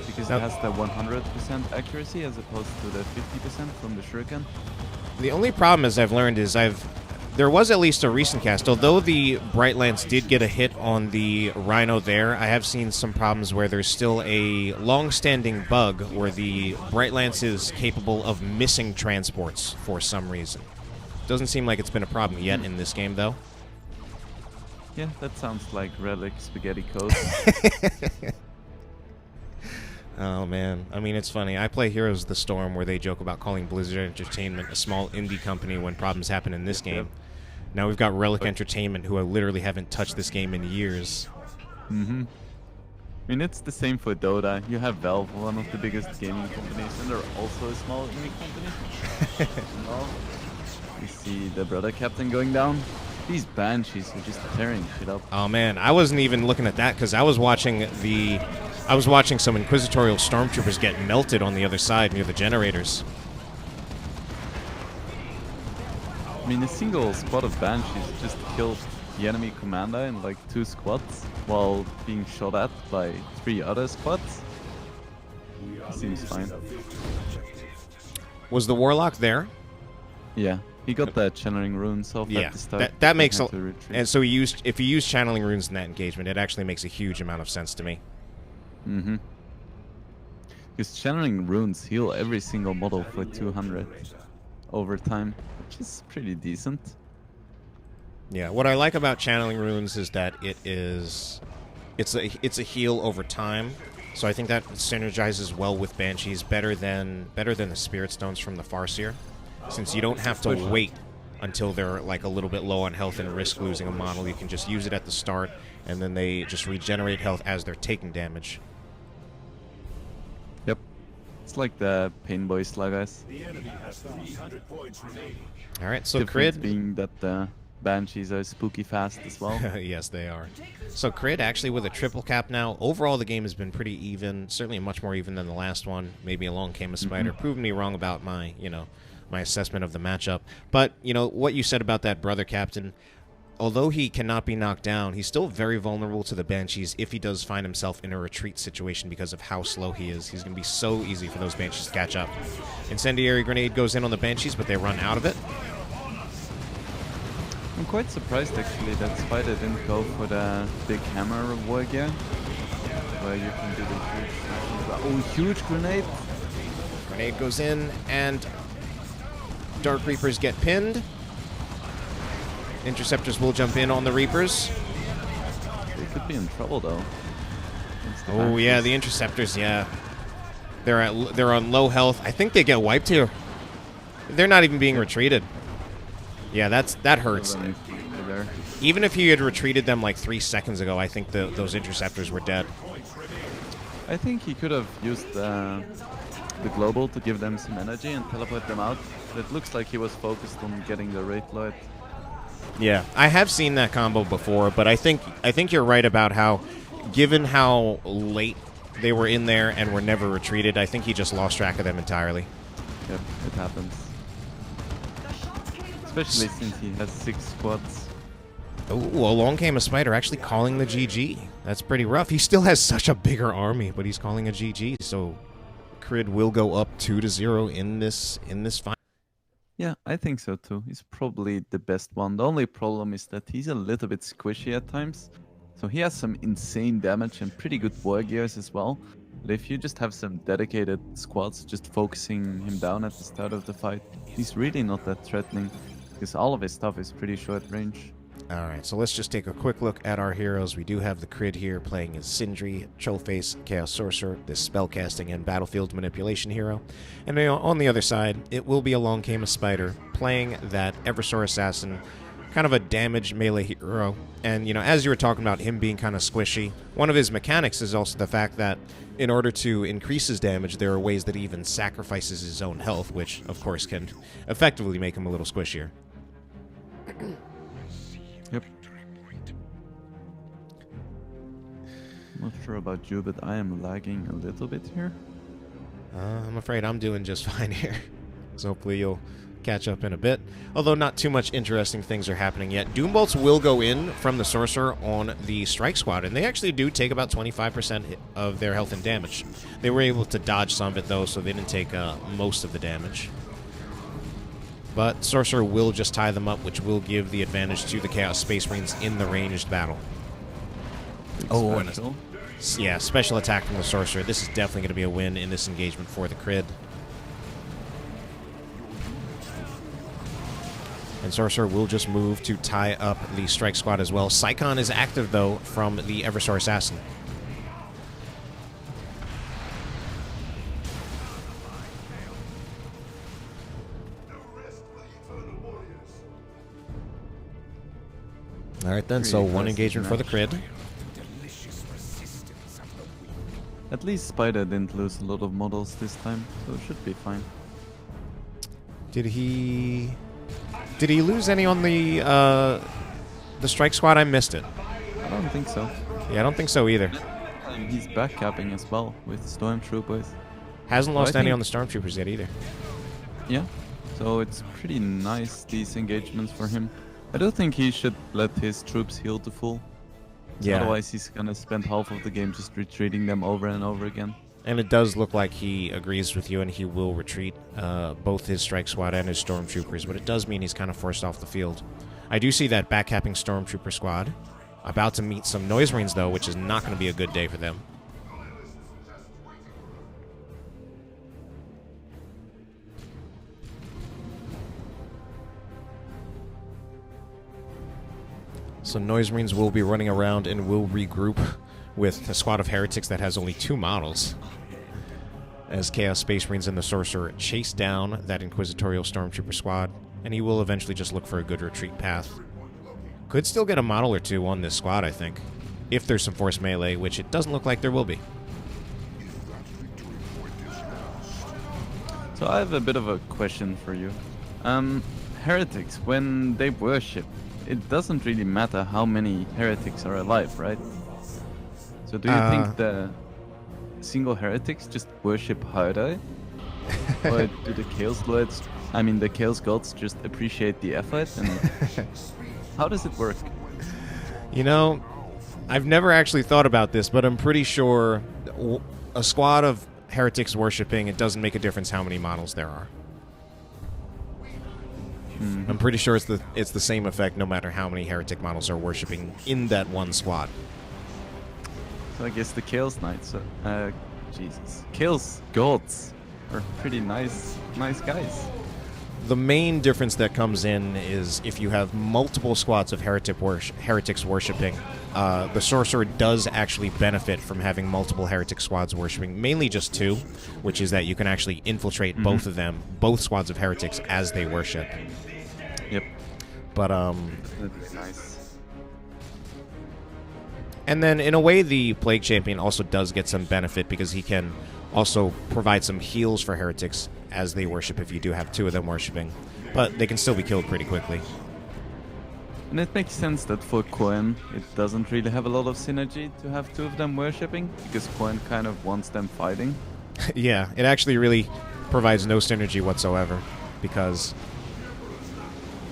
Because it has the 100% accuracy as opposed to the 50% from the Shuriken. The only problem, as I've learned, is there was at least a recent cast. Although the Bright Lance did get a hit on the Rhino there, I have seen some problems where there's still a long-standing bug where the Bright Lance is capable of missing transports for some reason. Doesn't seem like it's been a problem yet in this game, though. Yeah, that sounds like Relic Spaghetti Code. Oh, man. I mean, it's funny. I play Heroes of the Storm, where they joke about calling Blizzard Entertainment a small indie company when problems happen in this game. Yep. Now we've got Relic Entertainment, who I literally haven't touched this game in years. Mm-hmm. I mean, it's the same for Dota. You have Valve, one of the biggest gaming companies, and they're also a small indie company. Well, we see the Brother Captain going down. These Banshees are just tearing shit up. Oh, man. I wasn't even looking at that, because I was watching some Inquisitorial Stormtroopers get melted on the other side near the generators. I mean, a single squad of Banshees just killed the enemy commander in like 2 squads while being shot at by 3 other squads. Seems fine. Was the Warlock there? Yeah, he got the channeling runes off at the start. That makes a... And so if he used channeling runes in that engagement, it actually makes a huge amount of sense to me. Mm-hmm. Because channeling runes heal every single model for 200 over time, which is pretty decent. Yeah, what I like about channeling runes is that it's a heal over time. So I think that synergizes well with Banshees better than the Spirit Stones from the Farseer, since you don't have to wait until they're like a little bit low on health and risk losing a model. You can just use it at the start, and then they just regenerate health as they're taking damage. Yep. It's like the Painboy Sluggas. All right, so Difference Crydd being that the Banshees are spooky fast as well. Yes, they are. So CryD actually with a triple cap now. Overall, the game has been pretty even. Certainly much more even than the last one. Maybe along came a spider. Proving me wrong about my, my assessment of the matchup. But, what you said about that brother captain, although he cannot be knocked down, he's still very vulnerable to the Banshees if he does find himself in a retreat situation because of how slow he is. He's going to be so easy for those Banshees to catch up. Incendiary Grenade goes in on the Banshees, but they run out of it. I'm quite surprised actually that Spider didn't go for the big hammer war gear, where you can do the huge... Oh, huge grenade! Grenade goes in, and Dark Reapers get pinned. Interceptors will jump in on the Reapers. They could be in trouble though. Oh yeah, the Interceptors, yeah. They're on low health. I think they get wiped here. They're not even being retreated. Yeah, that hurts. Even if he had retreated them like 3 seconds ago, I think those Interceptors were dead. I think he could have used the global to give them some energy and teleport them out. But it looks like he was focused on getting the Wraith Lord. Yeah, I have seen that combo before, but I think you're right about how, given how late they were in there and were never retreated, I think he just lost track of them entirely. Yep, it happens. Especially since he has 6 squads. Oh, along came a spider actually calling the GG. That's pretty rough. He still has such a bigger army, but he's calling a GG, so CryD will go up 2-0 in this fight. Yeah, I think so too. He's probably the best one. The only problem is that he's a little bit squishy at times. So he has some insane damage and pretty good war gears as well. But if you just have some dedicated squads just focusing him down at the start of the fight, he's really not that threatening. Because all of his stuff is pretty short range. Alright, so let's just take a quick look at our heroes. We do have the CryD here playing as Sindri, Trollface, Chaos Sorcerer, this spellcasting and battlefield manipulation hero. And on the other side, it will be Along Came a Spider playing that Eversor Assassin, kind of a damage melee hero. And, as you were talking about him being kind of squishy, one of his mechanics is also the fact that in order to increase his damage, there are ways that he even sacrifices his own health, which, of course, can effectively make him a little squishier. Yep. Not sure about you, but I am lagging a little bit here. I'm afraid I'm doing just fine here. So hopefully you'll catch up in a bit. Although not too much interesting things are happening yet. Doombolts will go in from the Sorcerer on the Strike Squad, and they actually do take about 25% of their health and damage. They were able to dodge some of it, though, so they didn't take most of the damage. But Sorcerer will just tie them up, which will give the advantage to the Chaos Space Marines in the ranged battle. Oh, and yeah, special attack from the Sorcerer. This is definitely going to be a win in this engagement for the CryD. And Sorcerer will just move to tie up the Strike Squad as well. Psychon is active, though, from the Eversor Assassin. Alright then, so one engagement for the CryD. At least Spider didn't lose a lot of models this time, so it should be fine. Did he lose any on the Strike Squad? I missed it. I don't think so. Yeah, I don't think so either. He's backcapping as well with Stormtroopers. Hasn't lost any on the Stormtroopers yet either. Yeah, so it's pretty nice, these engagements for him. I do think he should let his troops heal to full. Yeah. Otherwise he's gonna spend half of the game just retreating them over and over again. And it does look like he agrees with you and he will retreat both his Strike Squad and his Stormtroopers, but it does mean he's kind of forced off the field. I do see that backcapping Stormtrooper squad about to meet some Noise Marines, though, which is not going to be a good day for them. So Noise Marines will be running around and will regroup with a squad of Heretics that has only 2 models. As Chaos Space Marines and the Sorcerer chase down that Inquisitorial Stormtrooper squad, and he will eventually just look for a good retreat path. Could still get a model or 2 on this squad, I think, if there's some force melee, which it doesn't look like there will be. So I have a bit of a question for you. Heretics, when they worship, it doesn't really matter how many heretics are alive, right? So do you think the single heretics just worship harder? Or do the Chaos Lords, I mean the Chaos Gods, just appreciate the effort? And how does it work? You know, I've never actually thought about this, but I'm pretty sure a squad of heretics worshipping, it doesn't make a difference how many models there are. I'm pretty sure it's the same effect no matter how many heretic models are worshipping in that one squad. So I guess the Chaos Knights, Chaos Gods are pretty nice guys. The main difference that comes in is if you have multiple squads of heretics worshipping, the Sorcerer does actually benefit from having multiple heretic squads worshipping, mainly just 2, which is that you can actually infiltrate both of them, both squads of heretics, as they worship. Yep. But, That's nice. And then, in a way, the Plague Champion also does get some benefit because he can also provide some heals for heretics as they worship if you do have 2 of them worshipping. But they can still be killed pretty quickly. And it makes sense that for Cohen, it doesn't really have a lot of synergy to have 2 of them worshipping, because Cohen kind of wants them fighting. Yeah, it actually really provides no synergy whatsoever, because,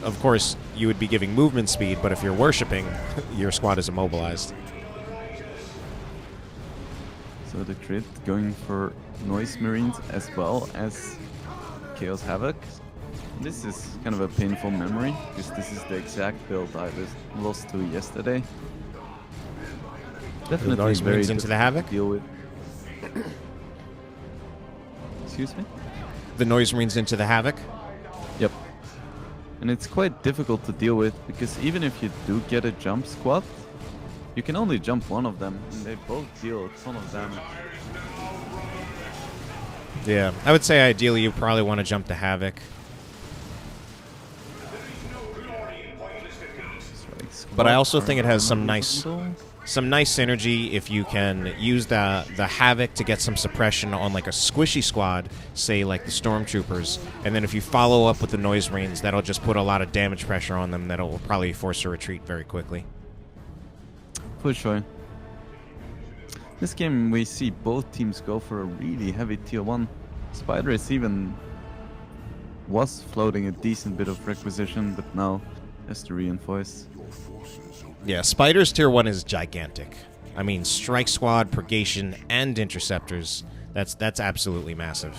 of course, you would be giving movement speed, but if you're worshipping, your squad is immobilized. So TheCrydd going for Noise Marines as well as Chaos Havoc. This is kind of a painful memory, because this is the exact build I lost to yesterday. Definitely The Noise very Marines into the Havoc? to deal with. Excuse me? The Noise Marines into the Havoc? Yep. And it's quite difficult to deal with, because even if you do get a jump squad, you can only jump one of them, and they both deal a ton of damage. Yeah, I would say ideally you probably want to jump the Havoc. But I also think it has some nice synergy if you can use the Havoc to get some suppression on like a squishy squad, say like the Stormtroopers, and then if you follow up with the Noise Marines, that'll just put a lot of damage pressure on them that'll probably force a retreat very quickly. For sure. This game we see both teams go for a really heavy tier 1. Spider even was floating a decent bit of requisition, but now has to reinforce. Yeah, Spider's tier 1 is gigantic. I mean, Strike Squad, Purgation, and Interceptors. That's absolutely massive.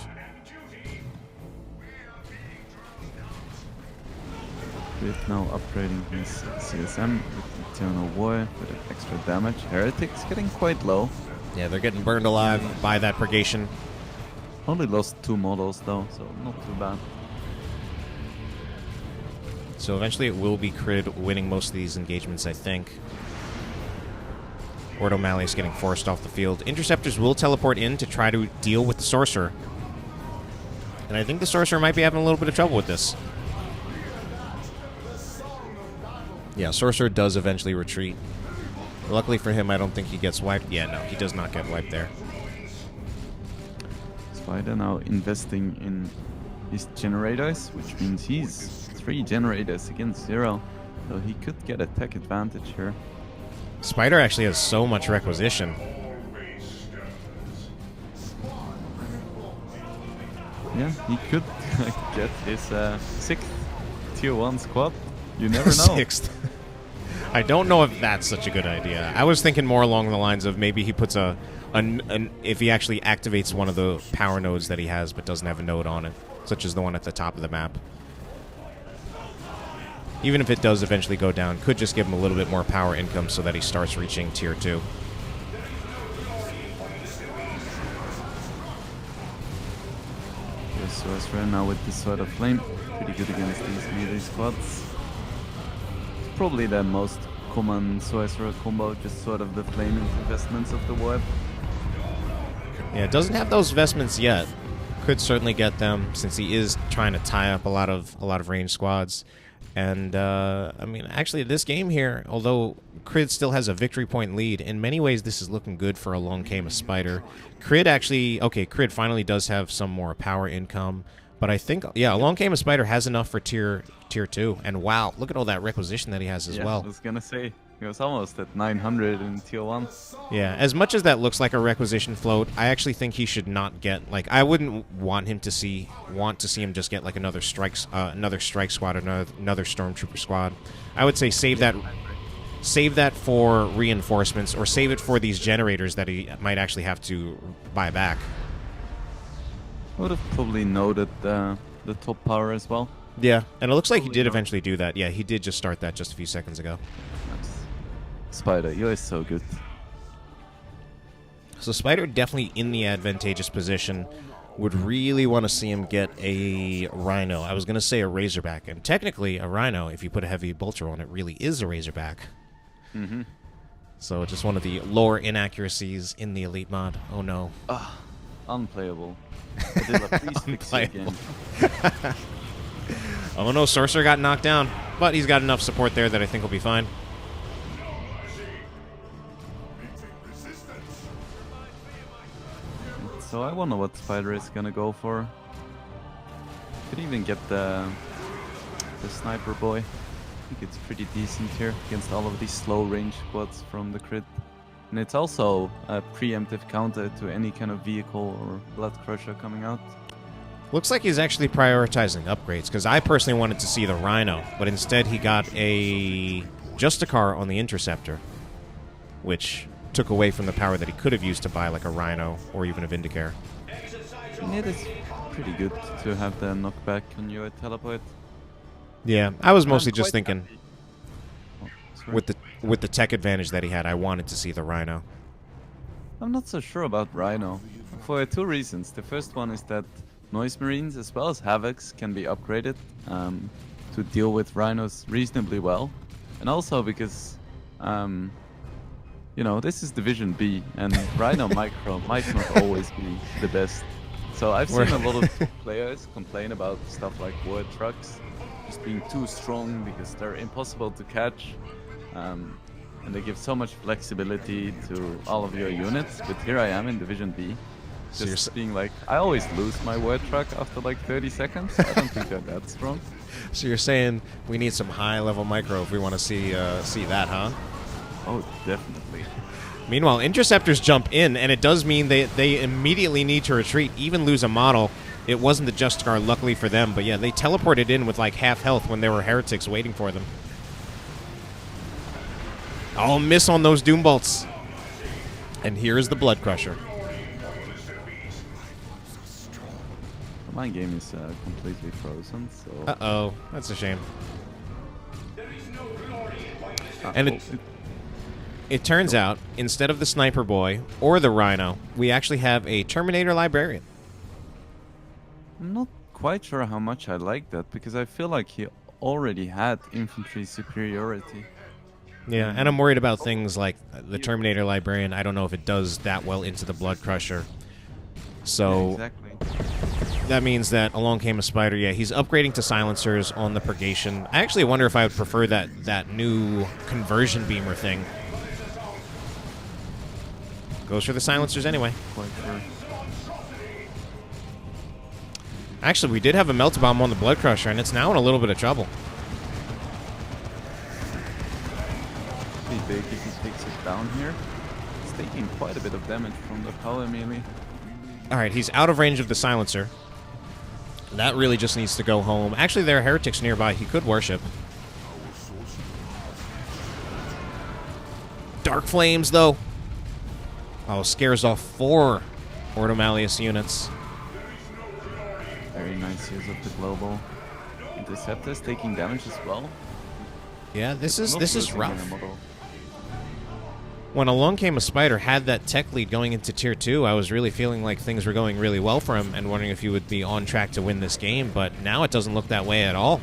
With now upgrading his CSM with Eternal War with extra damage. Heretics getting quite low. Yeah, they're getting burned alive by that Purgation. Only lost 2 models though, so not too bad. So eventually it will be TheCrydd winning most of these engagements, I think. Ord O'Malley is getting forced off the field. Interceptors will teleport in to try to deal with the Sorcerer. And I think the Sorcerer might be having a little bit of trouble with this. Yeah, Sorcerer does eventually retreat. Luckily for him, I don't think he gets wiped. Yeah, no, he does not get wiped there. Spider now investing in his generators, which means he's 3 generators against 0. So he could get a tech advantage here. Spider actually has so much requisition. Yeah, he could get his 6th tier 1 squad. You never know. 6th. I don't know if that's such a good idea. I was thinking more along the lines of maybe he puts if he actually activates one of the power nodes that he has but doesn't have a node on it, such as the one at the top of the map. Even if it does eventually go down, could just give him a little bit more power income so that he starts reaching tier 2. Yes, Sorcerer now with the Sword of Flame. Pretty good against these melee squads. Probably the most common Sorcerer combo, just sort of the flame investments of the warp. Yeah, it doesn't have those vestments yet. Could certainly get them since he is trying to tie up a lot of ranged squads. And I mean, actually, this game here, although TheCrydd still has a victory point lead, in many ways this is looking good for Along Came a Spider. TheCrydd finally does have some more power income, but I think, yeah, Along Came a Spider has enough for tier tier 2. And wow, look at all that requisition that he has as well. I was gonna say, he was almost at 900 in tier 1. Yeah, as much as that looks like a requisition float, I actually think he should not get, like, I wouldn't want him to want to see him just get like another strike squad, another stormtrooper squad. I would say save that for reinforcements, or save it for these generators that he might actually have to buy back. I would have probably noted the top power as well. Yeah, and it looks like he did eventually do that. Yeah, he did just start that just a few seconds ago. Nice. Spider, you're so good. So Spider definitely in the advantageous position. Would really want to see him get a Rhino. I was going to say a Razorback, and technically a Rhino, if you put a heavy bolter on it, really is a Razorback. Mm-hmm. So just one of the lore inaccuracies in the Elite mod. Oh no. Unplayable. Adila, please fix it again. Oh no, Sorcerer got knocked down, but he's got enough support there that I think he'll be fine. So I wonder what Spider is gonna go for. Could even get the Sniper Boy. I think it's pretty decent here against all of these slow range squads from TheCrydd. And it's also a preemptive counter to any kind of vehicle or Blood Crusher coming out. Looks like he's actually prioritizing upgrades, because I personally wanted to see the Rhino, but instead he got a Justicar on the Interceptor, which took away from the power that he could have used to buy like a Rhino or even a Vindicare. And it is pretty good to have the knockback on your teleport. Yeah, I was mostly just quite thinking happy. with the tech advantage that he had, I wanted to see the Rhino. I'm not so sure about Rhino, for two reasons. The first one is that Noise Marines as well as Havocs can be upgraded to deal with Rhinos reasonably well. And also because, you know, this is Division B, and Rhino Micro might not always be the best. So I've seen a lot of players complain about stuff like War Trucks just being too strong because they're impossible to catch. And they give so much flexibility to all of your units. But here I am in Division B, just being like, I always lose my War Truck after like 30 seconds. I don't think they're that strong. So you're saying we need some high-level micro if we want to see that, huh? Oh, definitely. Meanwhile, Interceptors jump in, and it does mean they immediately need to retreat, even lose a model. It wasn't the Justicar, luckily for them, but yeah, they teleported in with like half health when there were heretics waiting for them. Oh, miss on those Doom Bolts. And here is the Blood Crusher. My game is completely frozen, so... Uh-oh, that's a shame. And it turns out, instead of the Sniper Boy or the Rhino, we actually have a Terminator Librarian. I'm not quite sure how much I like that, because I feel like he already had infantry superiority. Yeah, and I'm worried about things like the Terminator Librarian. I don't know if it does that well into the Blood Crusher. So... Yeah, exactly. That means that along came a Spider. Yeah, he's upgrading to silencers on the Purgation. I actually wonder if I would prefer that new conversion beamer thing. Goes for the silencers anyway. Quite sure. Actually, we did have a Melt Bomb on the Blood Crusher, and it's now in a little bit of trouble. Pretty big if he takes it down here. It's taking quite a bit of damage from the power melee. Alright, he's out of range of the silencer. That really just needs to go home. Actually, there are heretics nearby he could worship. Dark Flames, though. Oh, scares off 4 Ordo Malleus units. Very nice use of the global. Interceptors taking damage as well. Yeah, this is rough. Model. When along came a Spider had that tech lead going into Tier 2, I was really feeling like things were going really well for him and wondering if he would be on track to win this game, but now it doesn't look that way at all.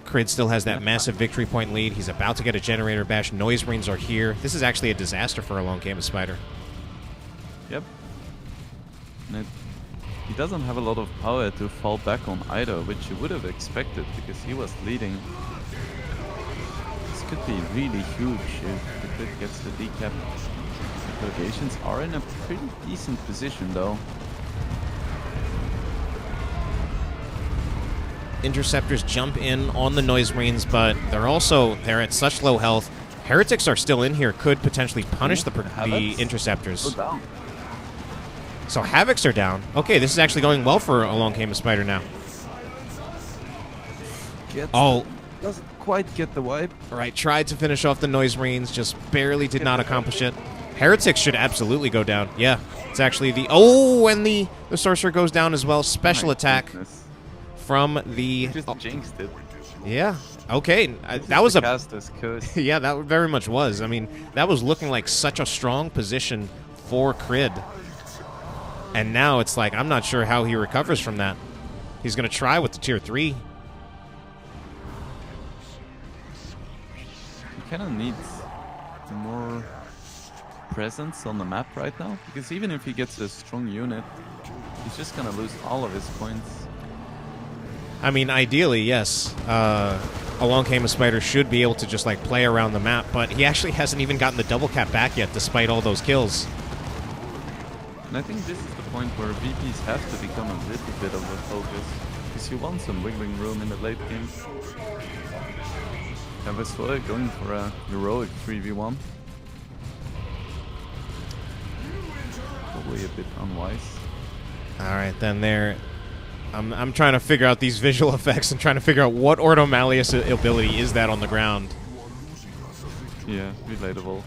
TheCrydd still has that massive victory point lead. He's about to get a Generator Bash. Noise Marines are here. This is actually a disaster for along came a Spider. Yep. And he doesn't have a lot of power to fall back on either, which you would have expected because he was leading. This could be really huge if TheCrydd gets the decap. The Purgations are in a pretty decent position though. Interceptors jump in on the Noise Marines, but they're at such low health. Heretics are still in here, could potentially punish the Interceptors. Go down. So Havocs are down. Okay, this is actually going well for Along Came a Spider now. Doesn't quite get the wipe. All right, tried to finish off the Noise Marines, just barely did not accomplish it. Heretics should absolutely go down. Yeah, it's actually the... Oh, and the Sorcerer goes down as well. Special attack from the... Just jinxed it. Yeah, okay. That was a... Caster's curse. Yeah, that very much was. I mean, that was looking like such a strong position for Krydd. And now it's like, I'm not sure how he recovers from that. He's going to try with the tier 3. He kind of needs more presence on the map right now, because even if he gets a strong unit, he's just going to lose all of his points. I mean, ideally, yes. Along Came a Spider should be able to just, like, play around the map, but he actually hasn't even gotten the double cap back yet, despite all those kills. And I think this is the point where VPs have to become a little bit of a focus, because you want some wiggling room in the late game. Eversor going for a heroic 3v1. Probably a bit unwise. Alright, then there... I'm trying to figure out these visual effects and trying to figure out what Ordo Malleus ability is that on the ground. Yeah, relatable.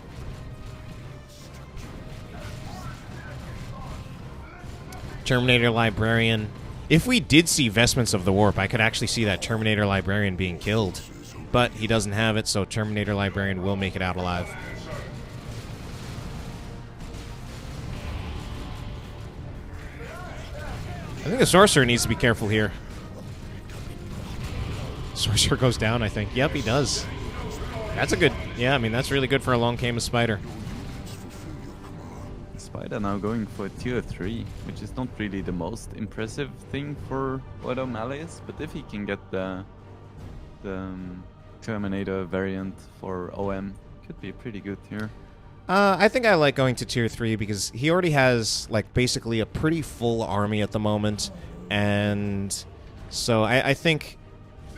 Terminator Librarian. If we did see Vestments of the Warp, I could actually see that Terminator Librarian being killed. But he doesn't have it, so Terminator Librarian will make it out alive. I think the Sorcerer needs to be careful here. Sorcerer goes down, I think. Yep, he does. That's a good... Yeah, I mean, that's really good for Along Came a Spider. Spider now going for tier 3, which is not really the most impressive thing for Ordo Malleus, but if he can get the Terminator variant for OM, could be pretty good here. I think I like going to tier 3 because he already has, like, basically a pretty full army at the moment, and so I think,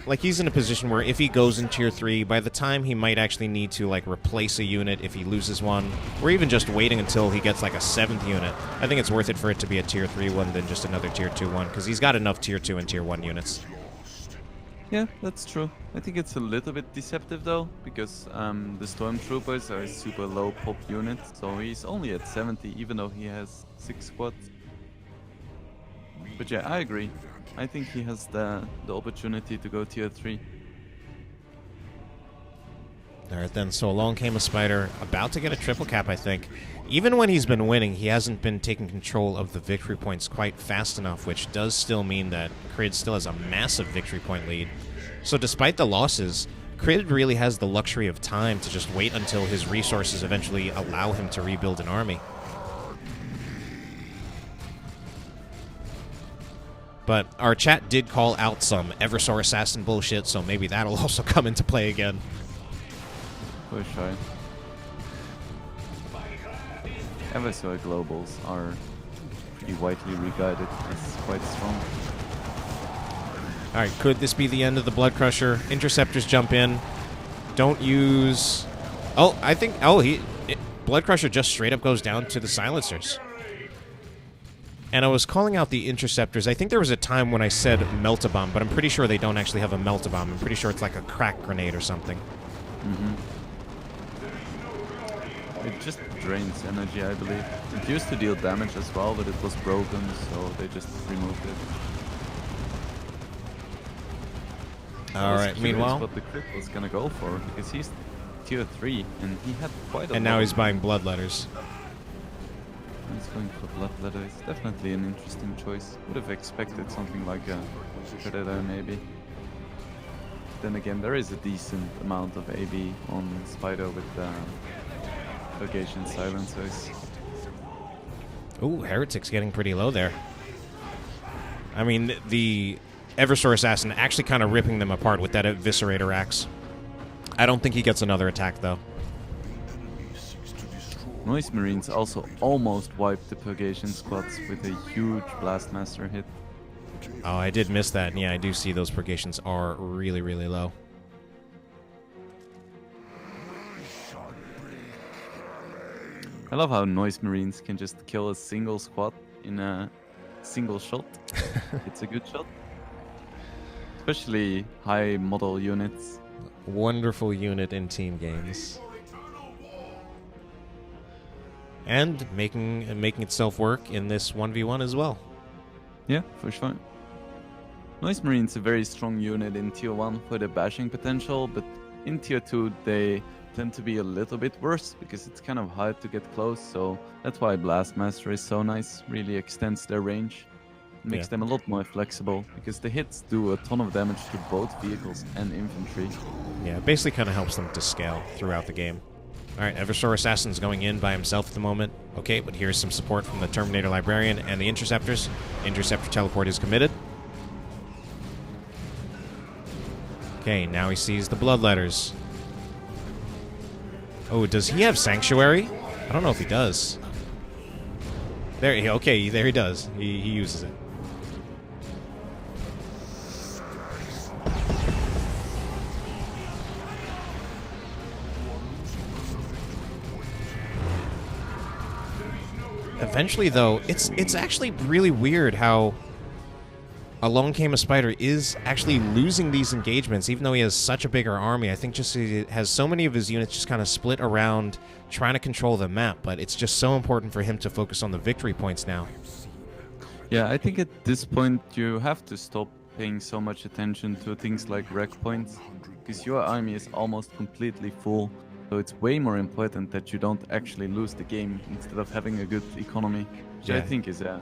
like, he's in a position where if he goes in tier 3, by the time he might actually need to, like, replace a unit if he loses one, or even just waiting until he gets, like, a 7th unit, I think it's worth it for it to be a tier 3 one than just another tier 2 one, because he's got enough tier 2 and tier 1 units. Yeah, that's true. I think it's a little bit deceptive though, because the Stormtroopers are a super low pop unit, so he's only at 70 even though he has 6 squads. But yeah, I agree. I think he has the opportunity to go tier 3. Alright then, so Along Came a Spider, about to get a triple cap, I think. Even when he's been winning, he hasn't been taking control of the victory points quite fast enough, which does still mean that Krydd still has a massive victory point lead. So despite the losses, Krydd really has the luxury of time to just wait until his resources eventually allow him to rebuild an army. But our chat did call out some Eversor Assassin bullshit, so maybe that'll also come into play again. For sure. Eversor globals are pretty widely regarded as quite strong. Alright, could this be the end of the Blood Crusher? Interceptors jump in. Don't use... Oh, I think... Oh, Blood Crusher just straight up goes down to the Silencers. And I was calling out the Interceptors. I think there was a time when I said Melt-A-Bomb, but I'm pretty sure they don't actually have a Melt-A-Bomb. I'm pretty sure it's like a crack grenade or something. Mm-hmm. It just drains energy, I believe. It used to deal damage as well, but it was broken, so they just removed it. Alright, meanwhile... what the Krydd was gonna go for, because he's tier 3, and he had quite a And now he's buying Bloodletters. He's going for Bloodletters. Definitely an interesting choice. Would have expected something like a Predator, maybe. Then again, there is a decent amount of AB on Spider with Purgation Silencers. Ooh, Heretic's getting pretty low there. I mean, the Eversor Assassin actually kind of ripping them apart with that Eviscerator Axe. I don't think he gets another attack, though. Noise Marines also almost wiped the Purgation squads with a huge Blastmaster hit. Oh, I did miss that. Yeah, I do see those purgations are really, really low. I love how Noise Marines can just kill a single squad in a single shot. It's a good shot. Especially high model units. Wonderful unit in team games. And making itself work in this 1v1 as well. Yeah, for sure. Noise Marine's a very strong unit in tier 1 for the bashing potential, but in tier 2 they tend to be a little bit worse because it's kind of hard to get close, so that's why Blastmaster is so nice. Really extends their range. Makes them a lot more flexible because the hits do a ton of damage to both vehicles and infantry. Yeah, it basically kind of helps them to scale throughout the game. Alright, Eversor Assassin's going in by himself at the moment. Okay, but here's some support from the Terminator Librarian and the Interceptors. Interceptor teleport is committed. Okay, now he sees the Bloodletters. Oh, does he have Sanctuary? I don't know if he does. Okay, there he does. He uses it. Eventually, though, it's actually really weird how Alone Came a Spider is actually losing these engagements, even though he has such a bigger army. I think just he has so many of his units just kind of split around trying to control the map, but it's just so important for him to focus on the victory points now. Yeah, I think at this point you have to stop paying so much attention to things like rec points, because your army is almost completely full, so it's way more important that you don't actually lose the game instead of having a good economy, which I think is a...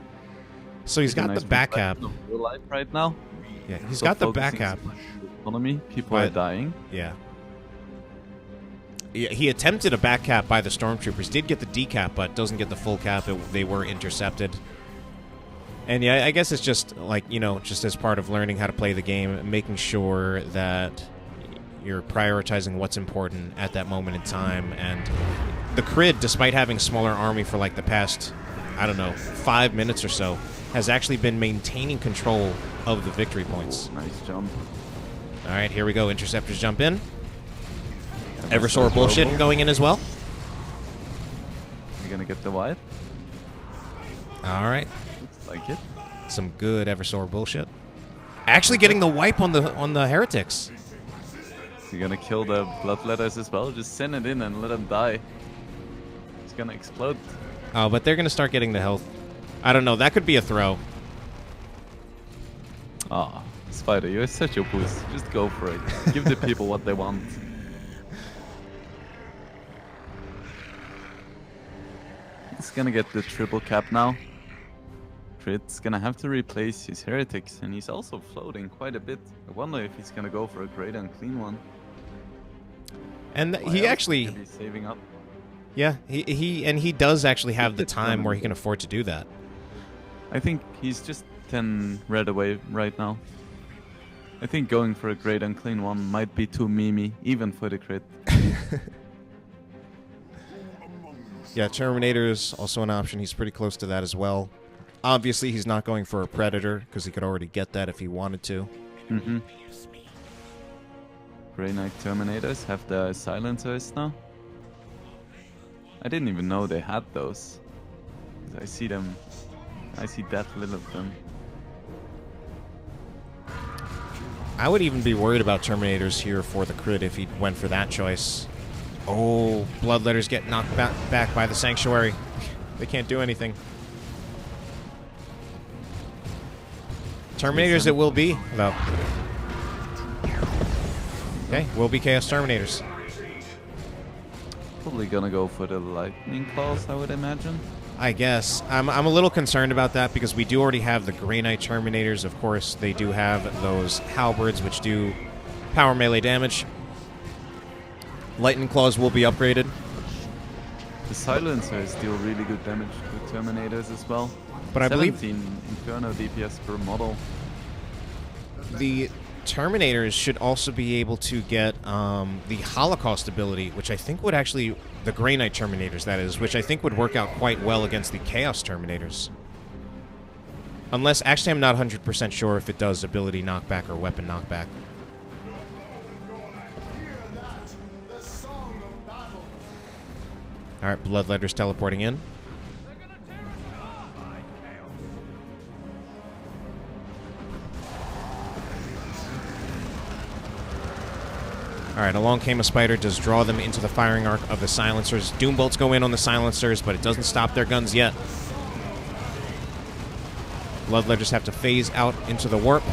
So he's got nice the back cap. of real life right now. Yeah, he's got the back cap. Economy, people are dying. Yeah. He attempted a back cap by the Stormtroopers, did get the decap, but doesn't get the full cap. They were intercepted. And yeah, I guess it's just like, you know, just as part of learning how to play the game, making sure that you're prioritizing what's important at that moment in time. And TheCrydd, despite having smaller army for like the past, I don't know, 5 minutes or so, has actually been maintaining control of the victory points. Nice jump. All right, here we go. Interceptors jump in. Eversor bullshit going in as well. You're gonna get the wipe. All right. Looks like it. Some good Eversor bullshit. Actually getting the wipe on the heretics. You're gonna kill the Bloodletters as well. Just send it in and let them die. It's gonna explode. Oh, but they're gonna start getting the health. I don't know. That could be a throw. Ah, Spider, you're such a puss. Just go for it. Give the people what they want. He's gonna get the triple cap now. Crydd's gonna have to replace his heretics, and he's also floating quite a bit. I wonder if he's gonna go for a great unclean one. And he actually be saving up. Yeah, he does actually have the time where he can afford to do that. I think he's just 10 red away right now. I think going for a great unclean one might be too memey, even for TheCrydd. Yeah, Terminator's also an option. He's pretty close to that as well. Obviously, he's not going for a Predator, because he could already get that if he wanted to. Mm-hmm. Grey Knight Terminators have the silencers now. I didn't even know they had those. I see them. I see that little of them. I would even be worried about Terminators here for TheCrydd if he went for that choice. Oh, Bloodletters get knocked back by the Sanctuary. They can't do anything. Terminators it will be, though. Okay, will be Chaos Terminators. Probably gonna go for the Lightning Claws, I would imagine. I guess. I'm a little concerned about that because we do already have the Grey Knight Terminators. Of course, they do have those Halberds, which do power melee damage. Lightning Claws will be upgraded. The Silencers deal really good damage to Terminators as well. But I believe 17 Inferno DPS per model. the Terminators should also be able to get the Holocaust ability, which I think would actually... The Grey Knight Terminators, that is, which I think would work out quite well against the Chaos Terminators. Unless, actually, I'm not 100% sure if it does ability knockback or weapon knockback. Alright, Bloodletter's teleporting in. Alright, along came a spider, does draw them into the firing arc of the silencers. Doombolts go in on the silencers, but it doesn't stop their guns yet. Bloodletters have to phase out into the warp.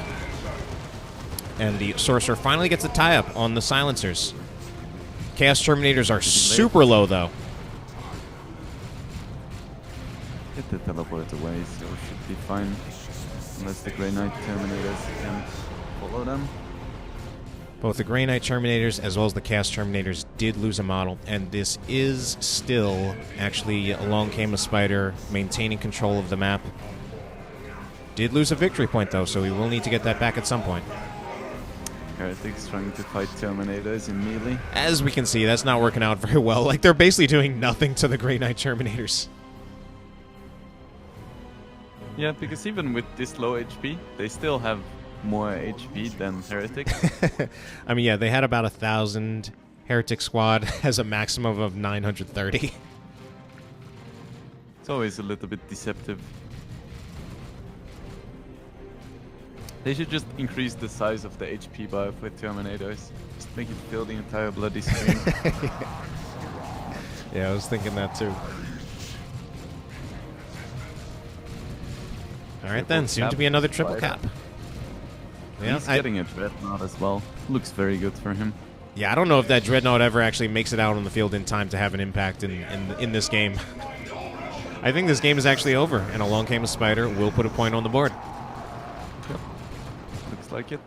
And the Sorcerer finally gets a tie-up on the silencers. Chaos Terminators are super low, though. Get the teleport away, so it should be fine. Unless the Grey Knight Terminators can follow them. Both the Grey Knight Terminators as well as the Chaos Terminators did lose a model, and this is still actually along came a spider maintaining control of the map. Did lose a victory point though, so we will need to get that back at some point. Heretics trying to fight Terminators in melee. As we can see, that's not working out very well. Like, they're basically doing nothing to the Grey Knight Terminators. Yeah, because even with this low HP, they still have more HP than Heretics. I mean, yeah, they had about 1,000. Heretic Squad has a maximum of 930. It's always a little bit deceptive. They should just increase the size of the HP buff with Terminators. Just make it fill the entire bloody screen. Yeah, I was thinking that too. Alright then, soon to be another triple cap. Yeah, he's getting a Dreadnought as well. Looks very good for him. Yeah, I don't know if that Dreadnought ever actually makes it out on the field in time to have an impact in this game. I think this game is actually over, and along came a spider. Will put a point on the board. Yep. Looks like it.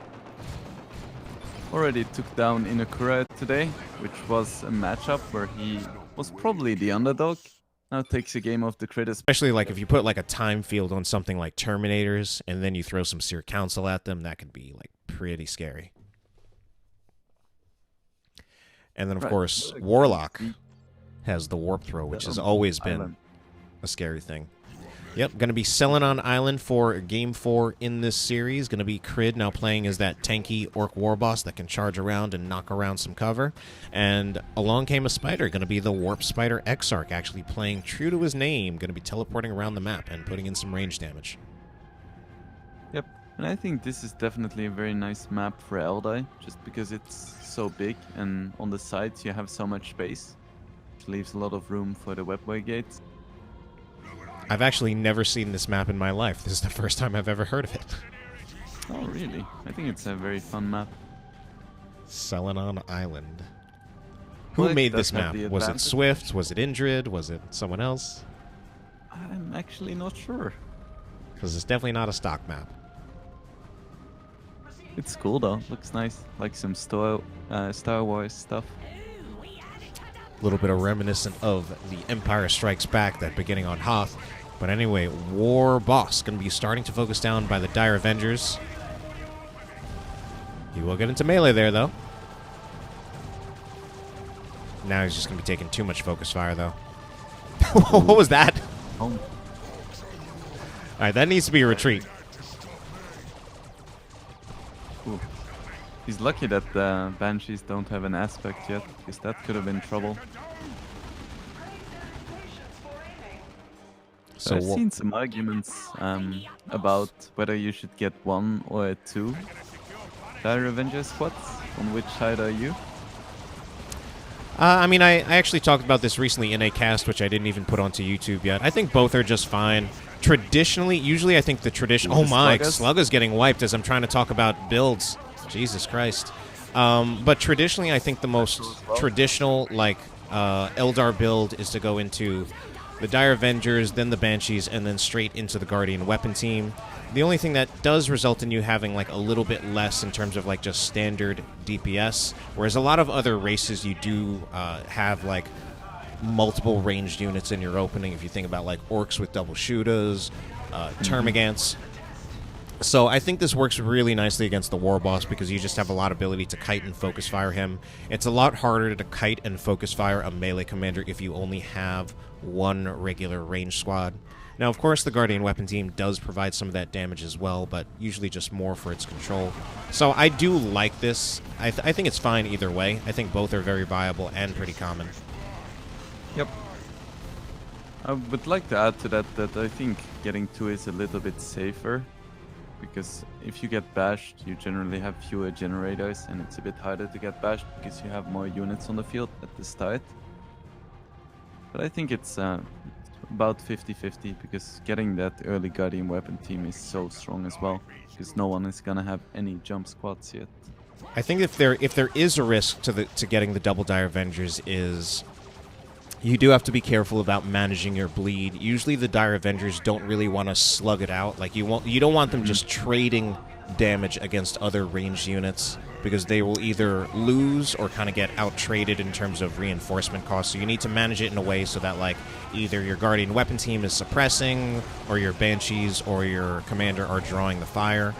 Already took down Inquisitor today, which was a matchup where he was probably the underdog. Now takes a game of TheCrydd. Especially like if you put like a time field on something like Terminators and then you throw some Seer Council at them, that could be like pretty scary. And then of course Warlock has the Warp Throw, which has always been a scary thing. Yep, going to be selling on Island for Game 4 in this series. Going to be TheCrydd now playing as that tanky Orc Warboss that can charge around and knock around some cover. And along came a spider, going to be the Warp Spider Exarch, actually playing true to his name, going to be teleporting around the map and putting in some range damage. Yep, and I think this is definitely a very nice map for Eldai, just because it's so big and on the sides you have so much space, which leaves a lot of room for the webway gates. I've actually never seen this map in my life. This is the first time I've ever heard of it. Oh, really? I think it's a very fun map. Selenon Island. Who made this map? Was it Swift? Was it Indrid? Was it someone else? I'm actually not sure. Because it's definitely not a stock map. It's cool though. Looks nice. Like some Star Wars stuff. A little bit of reminiscent of the Empire Strikes Back, that beginning on Hoth. But anyway, Warboss going to be starting to focus down by the Dire Avengers. He will get into melee there, though. Now he's just going to be taking too much focus fire, though. What was that? Oh. Alright, that needs to be a retreat. Ooh. He's lucky that the Banshees don't have an aspect yet, because that could have been trouble. So I've seen some arguments about whether you should get 1 or 2 Dire Avenger squads. On which side are you? I mean, I actually talked about this recently in a cast, which I didn't even put onto YouTube yet. I think both are just fine. Traditionally, usually I think the tradition... Oh my, Slugga's getting wiped as I'm trying to talk about builds. Jesus Christ. But traditionally, I think the most traditional, like, Eldar build is to go into the Dire Avengers, then the Banshees, and then straight into the Guardian weapon team. The only thing that does result in you having, like, a little bit less in terms of, like, just standard DPS, whereas a lot of other races you do have, like, multiple ranged units in your opening. If you think about, like, Orcs with double shooters, Termagants. So I think this works really nicely against the Warboss because you just have a lot of ability to kite and focus fire him. It's a lot harder to kite and focus fire a melee commander if you only have one regular range squad. Now, of course, the Guardian Weapon Team does provide some of that damage as well, but usually just more for its control. So I do like this. I think it's fine either way. I think both are very viable and pretty common. Yep. I would like to add to that I think getting 2 is a little bit safer, because if you get bashed, you generally have fewer generators, and it's a bit harder to get bashed because you have more units on the field at the start. But I think it's about 50-50, because getting that early Guardian Weapon Team is so strong as well, because no one is gonna have any jump squads yet. I think if there is a risk to getting the double Dire Avengers is you do have to be careful about managing your bleed. Usually the Dire Avengers don't really want to slug it out. Like you don't want them just trading damage against other ranged units, because they will either lose or kind of get out-traded in terms of reinforcement costs. So you need to manage it in a way so that, like, either your Guardian Weapon Team is suppressing, or your Banshees or your Commander are drawing the fire.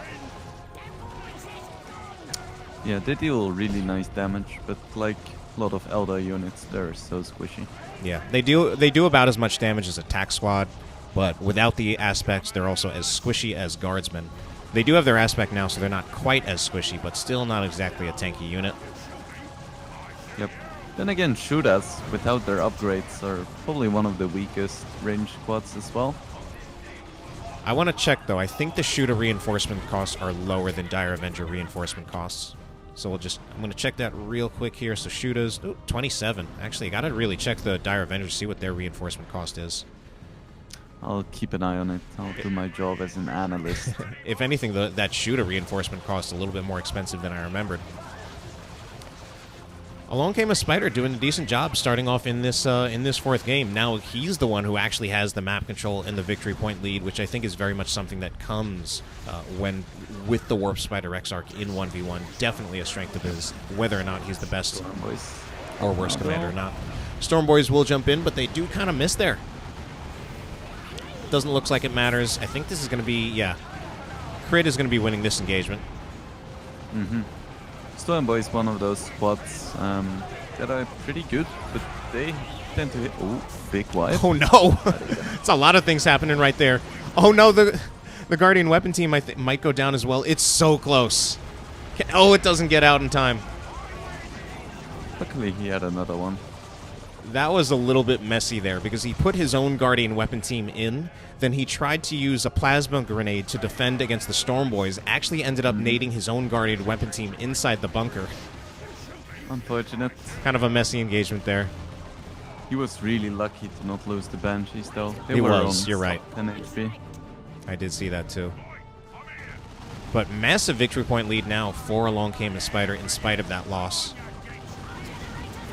Yeah, they deal really nice damage, but like a lot of Elder units, they're so squishy. Yeah, they do about as much damage as Attack Squad, but without the aspects, they're also as squishy as Guardsmen. They do have their aspect now, so they're not quite as squishy, but still not exactly a tanky unit. Yep. Then again, Shooters, without their upgrades, are probably one of the weakest range squads as well. I want to check, though. I think the Shooter reinforcement costs are lower than Dire Avenger reinforcement costs. So I'm going to check that real quick here. So Shooters, 27. Actually, I got to really check the Dire Avengers, see what their reinforcement cost is. I'll keep an eye on it. I'll do my job as an analyst. If anything, that Shooter reinforcement cost a little bit more expensive than I remembered. Along came a Spider doing a decent job starting off in this fourth game. Now he's the one who actually has the map control and the victory point lead, which I think is very much something that comes with the Warp Spider Exarch in 1v1. Definitely a strength of his, whether or not he's the best or worst commander or not. Storm Boys will jump in, but they do kind of miss there. Doesn't look like it matters. I think this is going to be, yeah. TheCrydd is going to be winning this engagement. Mm-hmm. Storm Boy is one of those squads that are pretty good, but they tend to hit... Oh, big wipe. Oh, no. It's a lot of things happening right there. Oh, no, the Guardian Weapon Team might go down as well. It's so close. Oh, it doesn't get out in time. Luckily, he had another one. That was a little bit messy there, because he put his own Guardian Weapon Team in, then he tried to use a Plasma Grenade to defend against the Storm Boys, actually ended up nading his own Guardian Weapon Team inside the bunker. Unfortunate. Kind of a messy engagement there. He was really lucky to not lose the Banshees, though. He was, you're right. 10 HP. I did see that, too. But massive victory point lead now for Along Came a Spider in spite of that loss.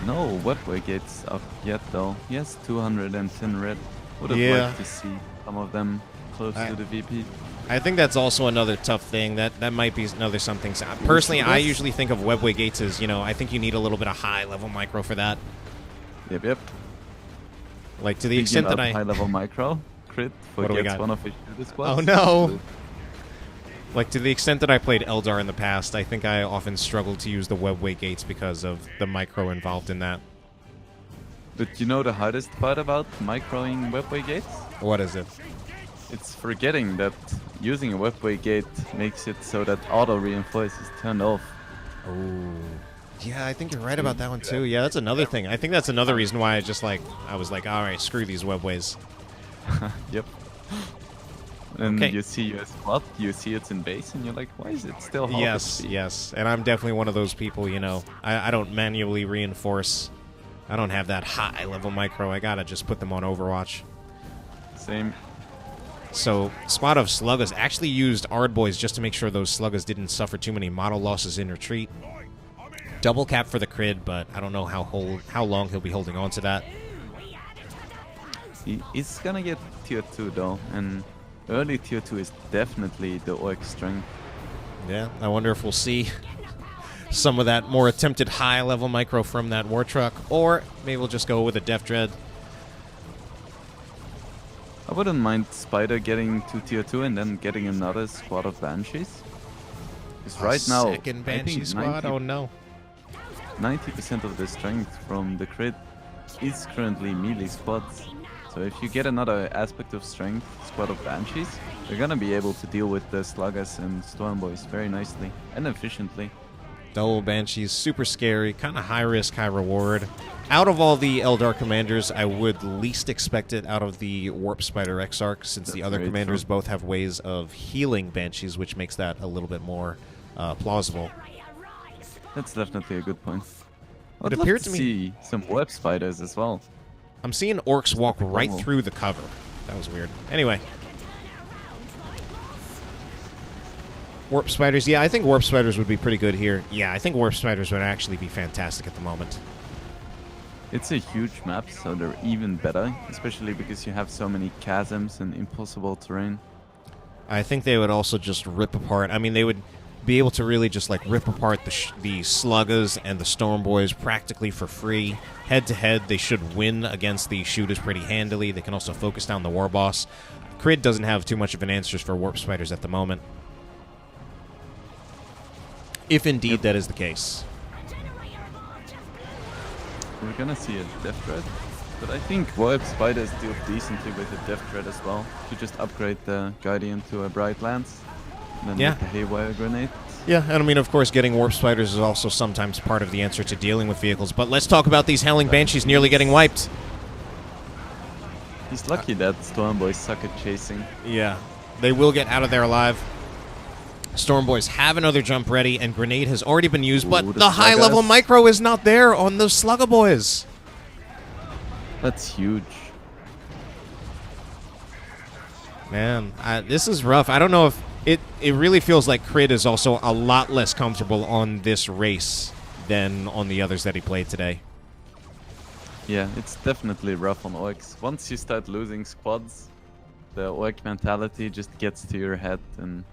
No Webway Gates up yet, though. He has 210 red. Would have liked to see some of them close to the VP. I think that's also another tough thing. That might be another something. Personally, I usually think of Webway Gates as, I think you need a little bit of high-level micro for that. Yep. Like, to the extent that I... high-level micro, TheCrydd forgets one of his shooter squads. Oh, no! Like, to the extent that I played Eldar in the past, I think I often struggled to use the Webway Gates because of the micro involved in that. But you know the hardest part about microing Webway Gates? What is it? It's forgetting that using a Webway Gate makes it so that auto-reinforce is turned off. Oh. Yeah, I think you're right about that one, too. Yeah, that's another thing. I think that's another reason why I was like, alright, screw these Webways. Yep. And you see your squad, you see it's in base, and you're like, why is it still half speed? Yes. And I'm definitely one of those people, I don't manually reinforce. I don't have that high-level micro. I gotta just put them on Overwatch. Same. So, Squad of Sluggas actually used Ardboys just to make sure those Sluggas didn't suffer too many model losses in retreat. Double cap for TheCrydd, but I don't know how long he'll be holding on to that. He's gonna get tier 2, though, and early tier 2 is definitely the Orc strength. Yeah, I wonder if we'll see some of that more attempted high-level micro from that War Truck, or maybe we'll just go with a Def Dread. I wouldn't mind Spider getting to tier 2 and then getting another squad of Banshees. Because right now, second Banshee squad? Oh no. 90% of the strength from TheCrydd is currently melee squads. So if you get another aspect of strength squad of Banshees, they're gonna be able to deal with the Sluggers and Stormboys very nicely and efficiently. Double Banshees, super scary, kind of high risk, high reward. Out of all the Eldar commanders, I would least expect it out of the Warp Spider Exarch, since the other commanders both have ways of healing Banshees, which makes that a little bit more plausible. That's definitely a good point. I'd It love appeared to to me see some Web Spiders as well. I'm seeing orcs walk right Cool. through the cover. That was weird. Anyway. Warp Spiders. Yeah, I think Warp Spiders would be pretty good here. Yeah, I think Warp Spiders would actually be fantastic at the moment. It's a huge map, so they're even better, especially because you have so many chasms and impossible terrain. I think they would also just rip apart. I mean, they would be able to really just like rip apart the Sluggers and the Stormboys practically for free. Head to head, they should win against the shooters pretty handily. They can also focus down the Warboss. TheCrydd doesn't have too much of an answer for Warp Spiders at the moment. If indeed that is the case. We're gonna see a Death Threat, but I think Warp Spiders deal decently with a Death Threat as well. You just upgrade the Guardian to a Bright Lance, and then with the Haywire Grenade. Yeah, and I mean, of course, getting Warp Spiders is also sometimes part of the answer to dealing with vehicles. But let's talk about these Howling Banshees nearly getting wiped. He's lucky that Stormboys suck at chasing. Yeah, they will get out of there alive. Stormboys have another jump ready, and Grenade has already been used, but the high-level micro is not there on those Slugger Boys. That's huge. Man, this is rough. I don't know if... It really feels like TheCrydd is also a lot less comfortable on this race than on the others that he played today. Yeah, it's definitely rough on orcs. Once you start losing squads, the orc mentality just gets to your head and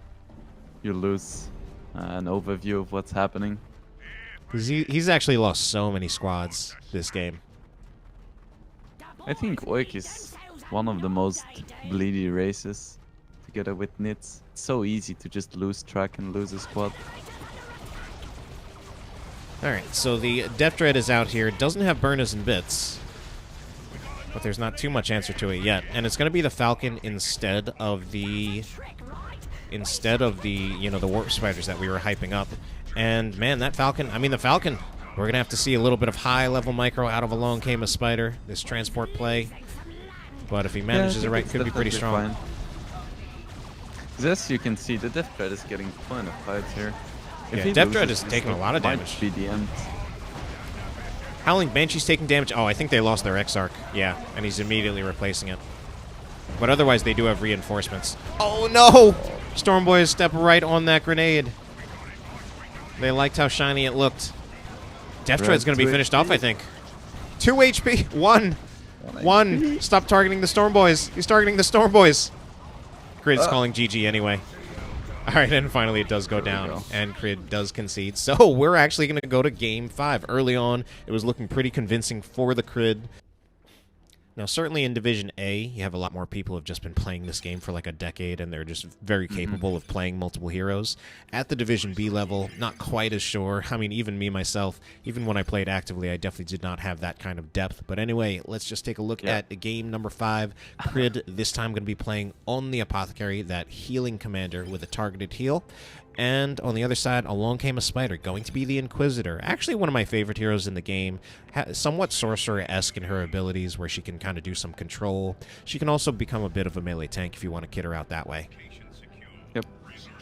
you lose an overview of what's happening. He's actually lost so many squads this game. I think orc is one of the most bleedy races, together with Nits. It's so easy to just lose track and lose a squad. Alright, so the Death Dread is out here. It doesn't have burners and bits, but there's not too much answer to it yet. And it's going to be the Falcon instead of the... you know, the Warp Spiders that we were hyping up. And, man, that Falcon... I mean, the Falcon, we're going to have to see a little bit of high-level micro out of Along Came a Spider, this transport play. But if he manages it right, could be pretty strong. As you can see, the Death Dread is getting plenty of fights here. Yeah, Death Dread is taking a lot of damage. Be the end. Howling Banshee's taking damage. Oh, I think they lost their Exarch. Yeah, and he's immediately replacing it. But otherwise, they do have reinforcements. Oh, no! Stormboys step right on that grenade. They liked how shiny it looked. Death Dread's going to be finished off, I think. 2 HP. 1. Stop targeting the Stormboys. He's targeting the Stormboys. TheCrydd's calling GG anyway. All right, and finally it does go down, and TheCrydd does concede. So we're actually going to go to Game 5. Early on, it was looking pretty convincing for TheCrydd. Now, certainly in Division A, you have a lot more people who have just been playing this game for like a decade, and they're just very capable of playing multiple heroes. At the Division B level, not quite as sure. I mean, even me, myself, even when I played actively, I definitely did not have that kind of depth. But anyway, let's just take a look at game number 5. TheCrydd, this time going to be playing on the Apothecary, that healing commander with a targeted heal. And on the other side, along came a Spider, going to be the Inquisitor. Actually, one of my favorite heroes in the game. Somewhat Sorcerer-esque in her abilities, where she can kind of do some control. She can also become a bit of a melee tank if you want to kit her out that way. Yep.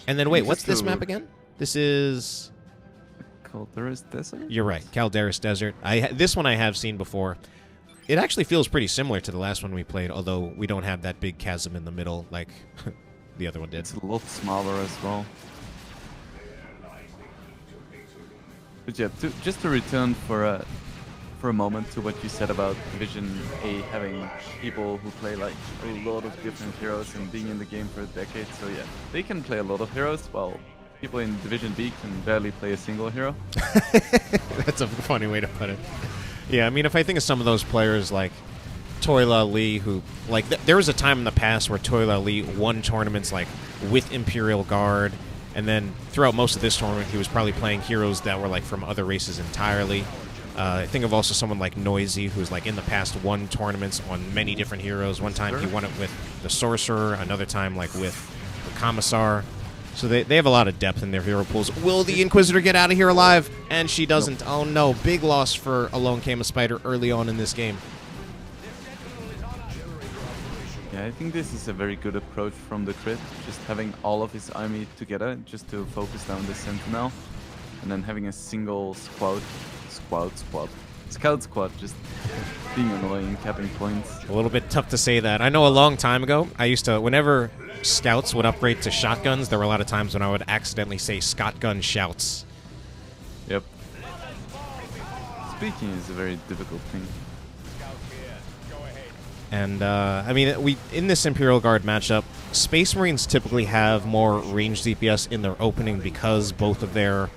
And then, wait, what's this map again? This is... Calderas Desert? You're right, Calderas Desert. This one I have seen before. It actually feels pretty similar to the last one we played, although we don't have that big chasm in the middle like the other one did. It's a lot smaller as well. But yeah, just to return for a moment to what you said about Division A having people who play like a lot of different heroes and being in the game for a decade. So yeah, they can play a lot of heroes, while people in Division B can barely play a single hero. That's a funny way to put it. Yeah, I mean, if I think of some of those players like Toila Lee, who, like, there was a time in the past where Toila Lee won tournaments, like, with Imperial Guard, and then throughout most of this tournament, he was probably playing heroes that were, like, from other races entirely. Think of also someone like Noisy, who's like in the past won tournaments on many different heroes. One time he won it with the Sorcerer, another time like with the Commissar. So they have a lot of depth in their hero pools. Will the Inquisitor get out of here alive? And she doesn't. Nope. Oh no, big loss for Alone Came a Spider early on in this game. Yeah, I think this is a very good approach from TheCrydd, just having all of his army together just to focus down the Sentinel, and then having a single scout squad just being annoying, capping points. A little bit tough to say that. I know a long time ago, I used to, whenever scouts would upgrade to shotguns, there were a lot of times when I would accidentally say Scotgun shouts. Yep. Speaking is a very difficult thing. And, I mean, in this Imperial Guard matchup, Space Marines typically have more ranged DPS in their opening because both of their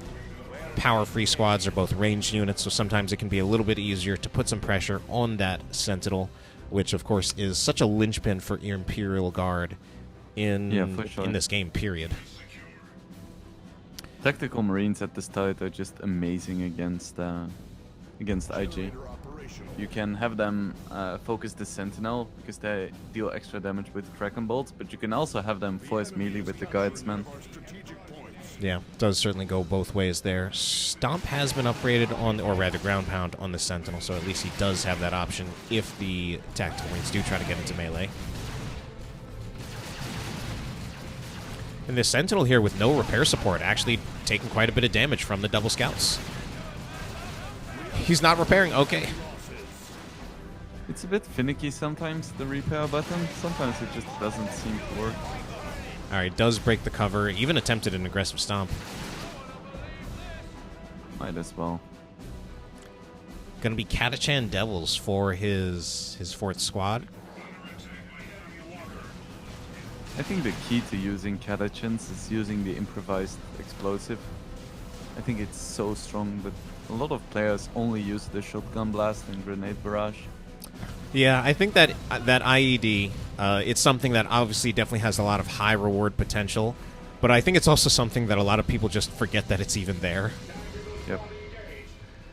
power-free squads are both ranged units, so sometimes it can be a little bit easier to put some pressure on that Sentinel, which, of course, is such a linchpin for your Imperial Guard in this game, period. Tactical Marines at the start are just amazing against IG. You can have them focus the Sentinel because they deal extra damage with Kraken Bolts, but you can also have them force melee with the Guardsmen. Yeah, does certainly go both ways there. Stomp has been upgraded on, or rather Ground Pound on the Sentinel, so at least he does have that option if the Tactical Marines do try to get into melee. And the Sentinel here with no repair support, actually taking quite a bit of damage from the double scouts. He's not repairing, okay. It's a bit finicky sometimes, the repair button. Sometimes it just doesn't seem to work. Alright, does break the cover, even attempted an aggressive stomp. Might as well. Gonna be Catachan Devils for his fourth squad. I think the key to using Catachans is using the improvised explosive. I think it's so strong, but a lot of players only use the shotgun blast and grenade barrage. Yeah, I think that IED, it's something that obviously definitely has a lot of high reward potential, but I think it's also something that a lot of people just forget that it's even there. Yep.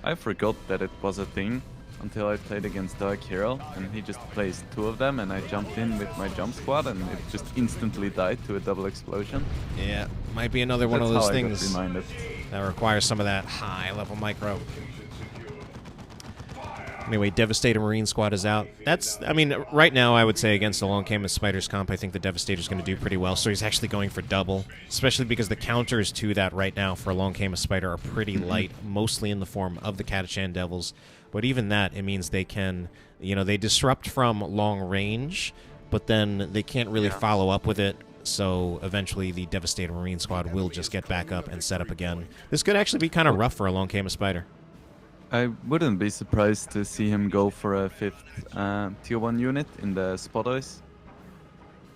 I forgot that it was a thing until I played against Dark Hero, and he just placed 2 of them, and I jumped in with my jump squad, and it just instantly died to a double explosion. Yeah, might be another one of those things that requires some of that high-level micro. Anyway, Devastator Marine Squad is out. I mean, right now I would say against Along Came a Spider's comp, I think the Devastator's going to do pretty well, so he's actually going for double, especially because the counters to that right now for Along Came a Spider are pretty light, mostly in the form of the Catachan Devils. But even that, it means they can, they disrupt from long range, but then they can't really follow up with it, so eventually the Devastator Marine Squad will just get back up and set up again. This could actually be kind of rough for Along Came a Spider. I wouldn't be surprised to see him go for a 5th tier 1 unit in the spotters.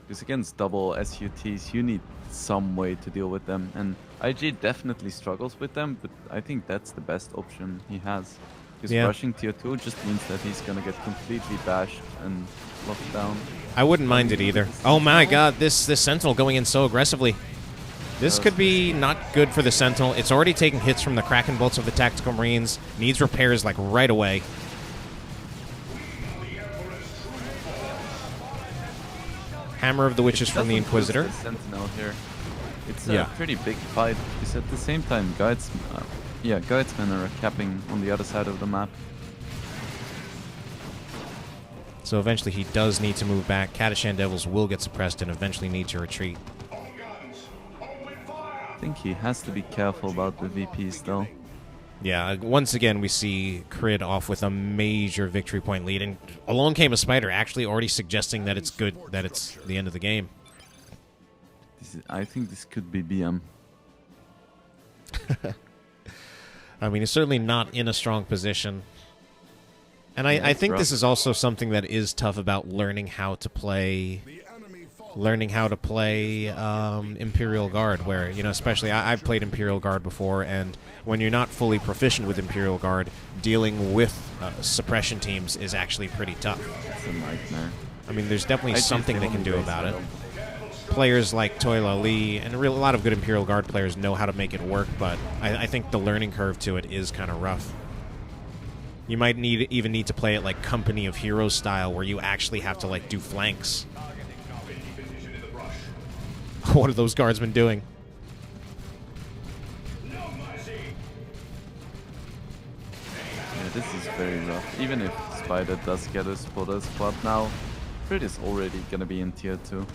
Because against double SUTs, you need some way to deal with them. And IG definitely struggles with them, but I think that's the best option he has. Because rushing tier 2 just means that he's gonna get completely bashed and locked down. I wouldn't mind it either. Oh my god, this Sentinel going in so aggressively. This could be not good for the Sentinel. It's already taking hits from the Kraken Bolts of the Tactical Marines. Needs repairs, like, right away. Hammer of the Witches from the Inquisitor. The Sentinel here. It's a pretty big fight, because at the same time, Guardsmen are capping on the other side of the map. So eventually he does need to move back. Catachan Devils will get suppressed and eventually need to retreat. I think he has to be careful about the VPs, though. Yeah, once again, we see TheCrydd off with a major victory point lead, and Along Came a Spider actually already suggesting that it's good, that it's the end of the game. I think this could be BM. I mean, he's certainly not in a strong position. And I think this is also something that is tough about learning how to play Imperial Guard, where, especially I've played Imperial Guard before, and when you're not fully proficient with Imperial Guard, dealing with suppression teams is actually pretty tough. It's a nightmare. I mean, there's definitely something they can do about it. Players like Toila Lee and a lot of good Imperial Guard players know how to make it work, but I think the learning curve to it is kind of rough. You might even need to play it like Company of Heroes style, where you actually have to like do flanks. What are those guardsmen doing? Yeah, this is very rough. Even if Spider does get a spotter squad now, TheCrydd is already gonna be in tier 2.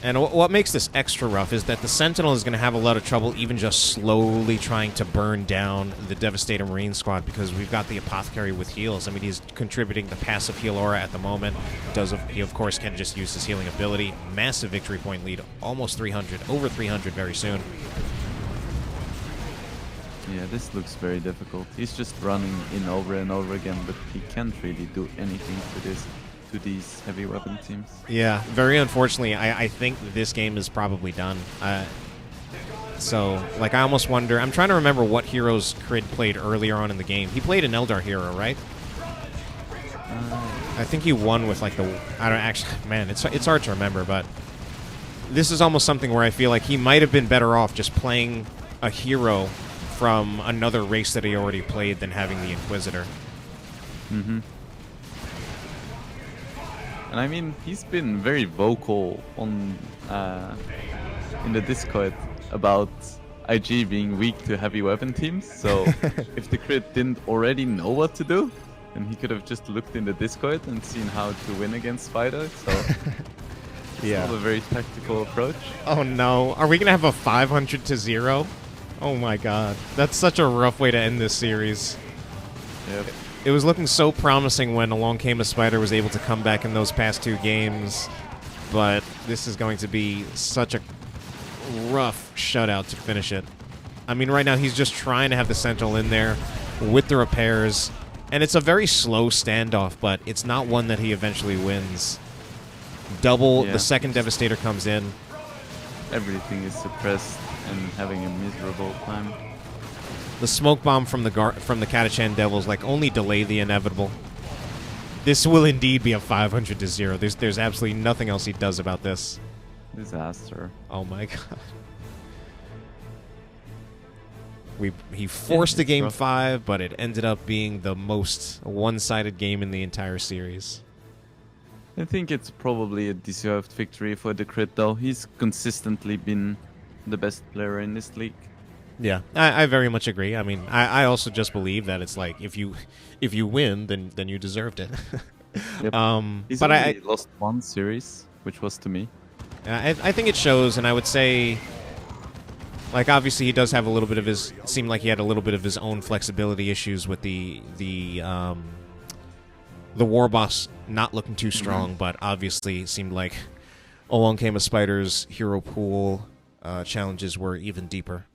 And what makes this extra rough is that the Sentinel is going to have a lot of trouble even just slowly trying to burn down the Devastator Marine squad, because we've got the Apothecary with heals. I mean, he's contributing the passive heal aura at the moment. He, of course, can just use his healing ability. Massive victory point lead, almost 300, over 300 very soon. Yeah, this looks very difficult. He's just running in over and over again, but he can't really do anything to these heavy weapon teams. Yeah, very unfortunately, I think this game is probably done. So, like, I almost wonder... I'm trying to remember what heroes TheCrydd played earlier on in the game. He played an Eldar hero, right? I think he won with, like, the... I don't actually... Man, it's hard to remember, but... This is almost something where I feel like he might have been better off just playing a hero from another race that he already played than having the Inquisitor. Mm-hmm. And I mean, he's been very vocal on in the Discord about IG being weak to heavy weapon teams. So if TheCrydd didn't already know what to do, then he could have just looked in the Discord and seen how to win against Spider. So it's yeah, not a very tactical approach. Oh no, are we gonna have a 500 to 0? Oh my god, that's such a rough way to end this series. Yep. It was looking so promising when along came a Spider was able to come back in those past 2 games, but this is going to be such a rough shutout to finish it. I mean, right now he's just trying to have the Sentinel in there with the repairs, and it's a very slow standoff, but it's not one that he eventually wins. The second Devastator comes in. Everything is suppressed and having a miserable time. The smoke bomb from the Catachan Devils like only delay the inevitable. This will indeed be a 500 to 0. There's absolutely nothing else he does about this. Disaster. Oh my god. He forced a game 5, but it ended up being the most one-sided game in the entire series. I think it's probably a deserved victory for TheCrydd, though. He's consistently been the best player in this league. Yeah, I very much agree. I mean, I also just believe that it's like if you win, then you deserved it. Yep. He's but only lost 1 series, which was to me. I think it shows, and I would say, like, obviously he does have a little bit of his... Seemed like he had a little bit of his own flexibility issues with the Warboss not looking too strong, but obviously it seemed like along came a Spider's hero pool challenges were even deeper.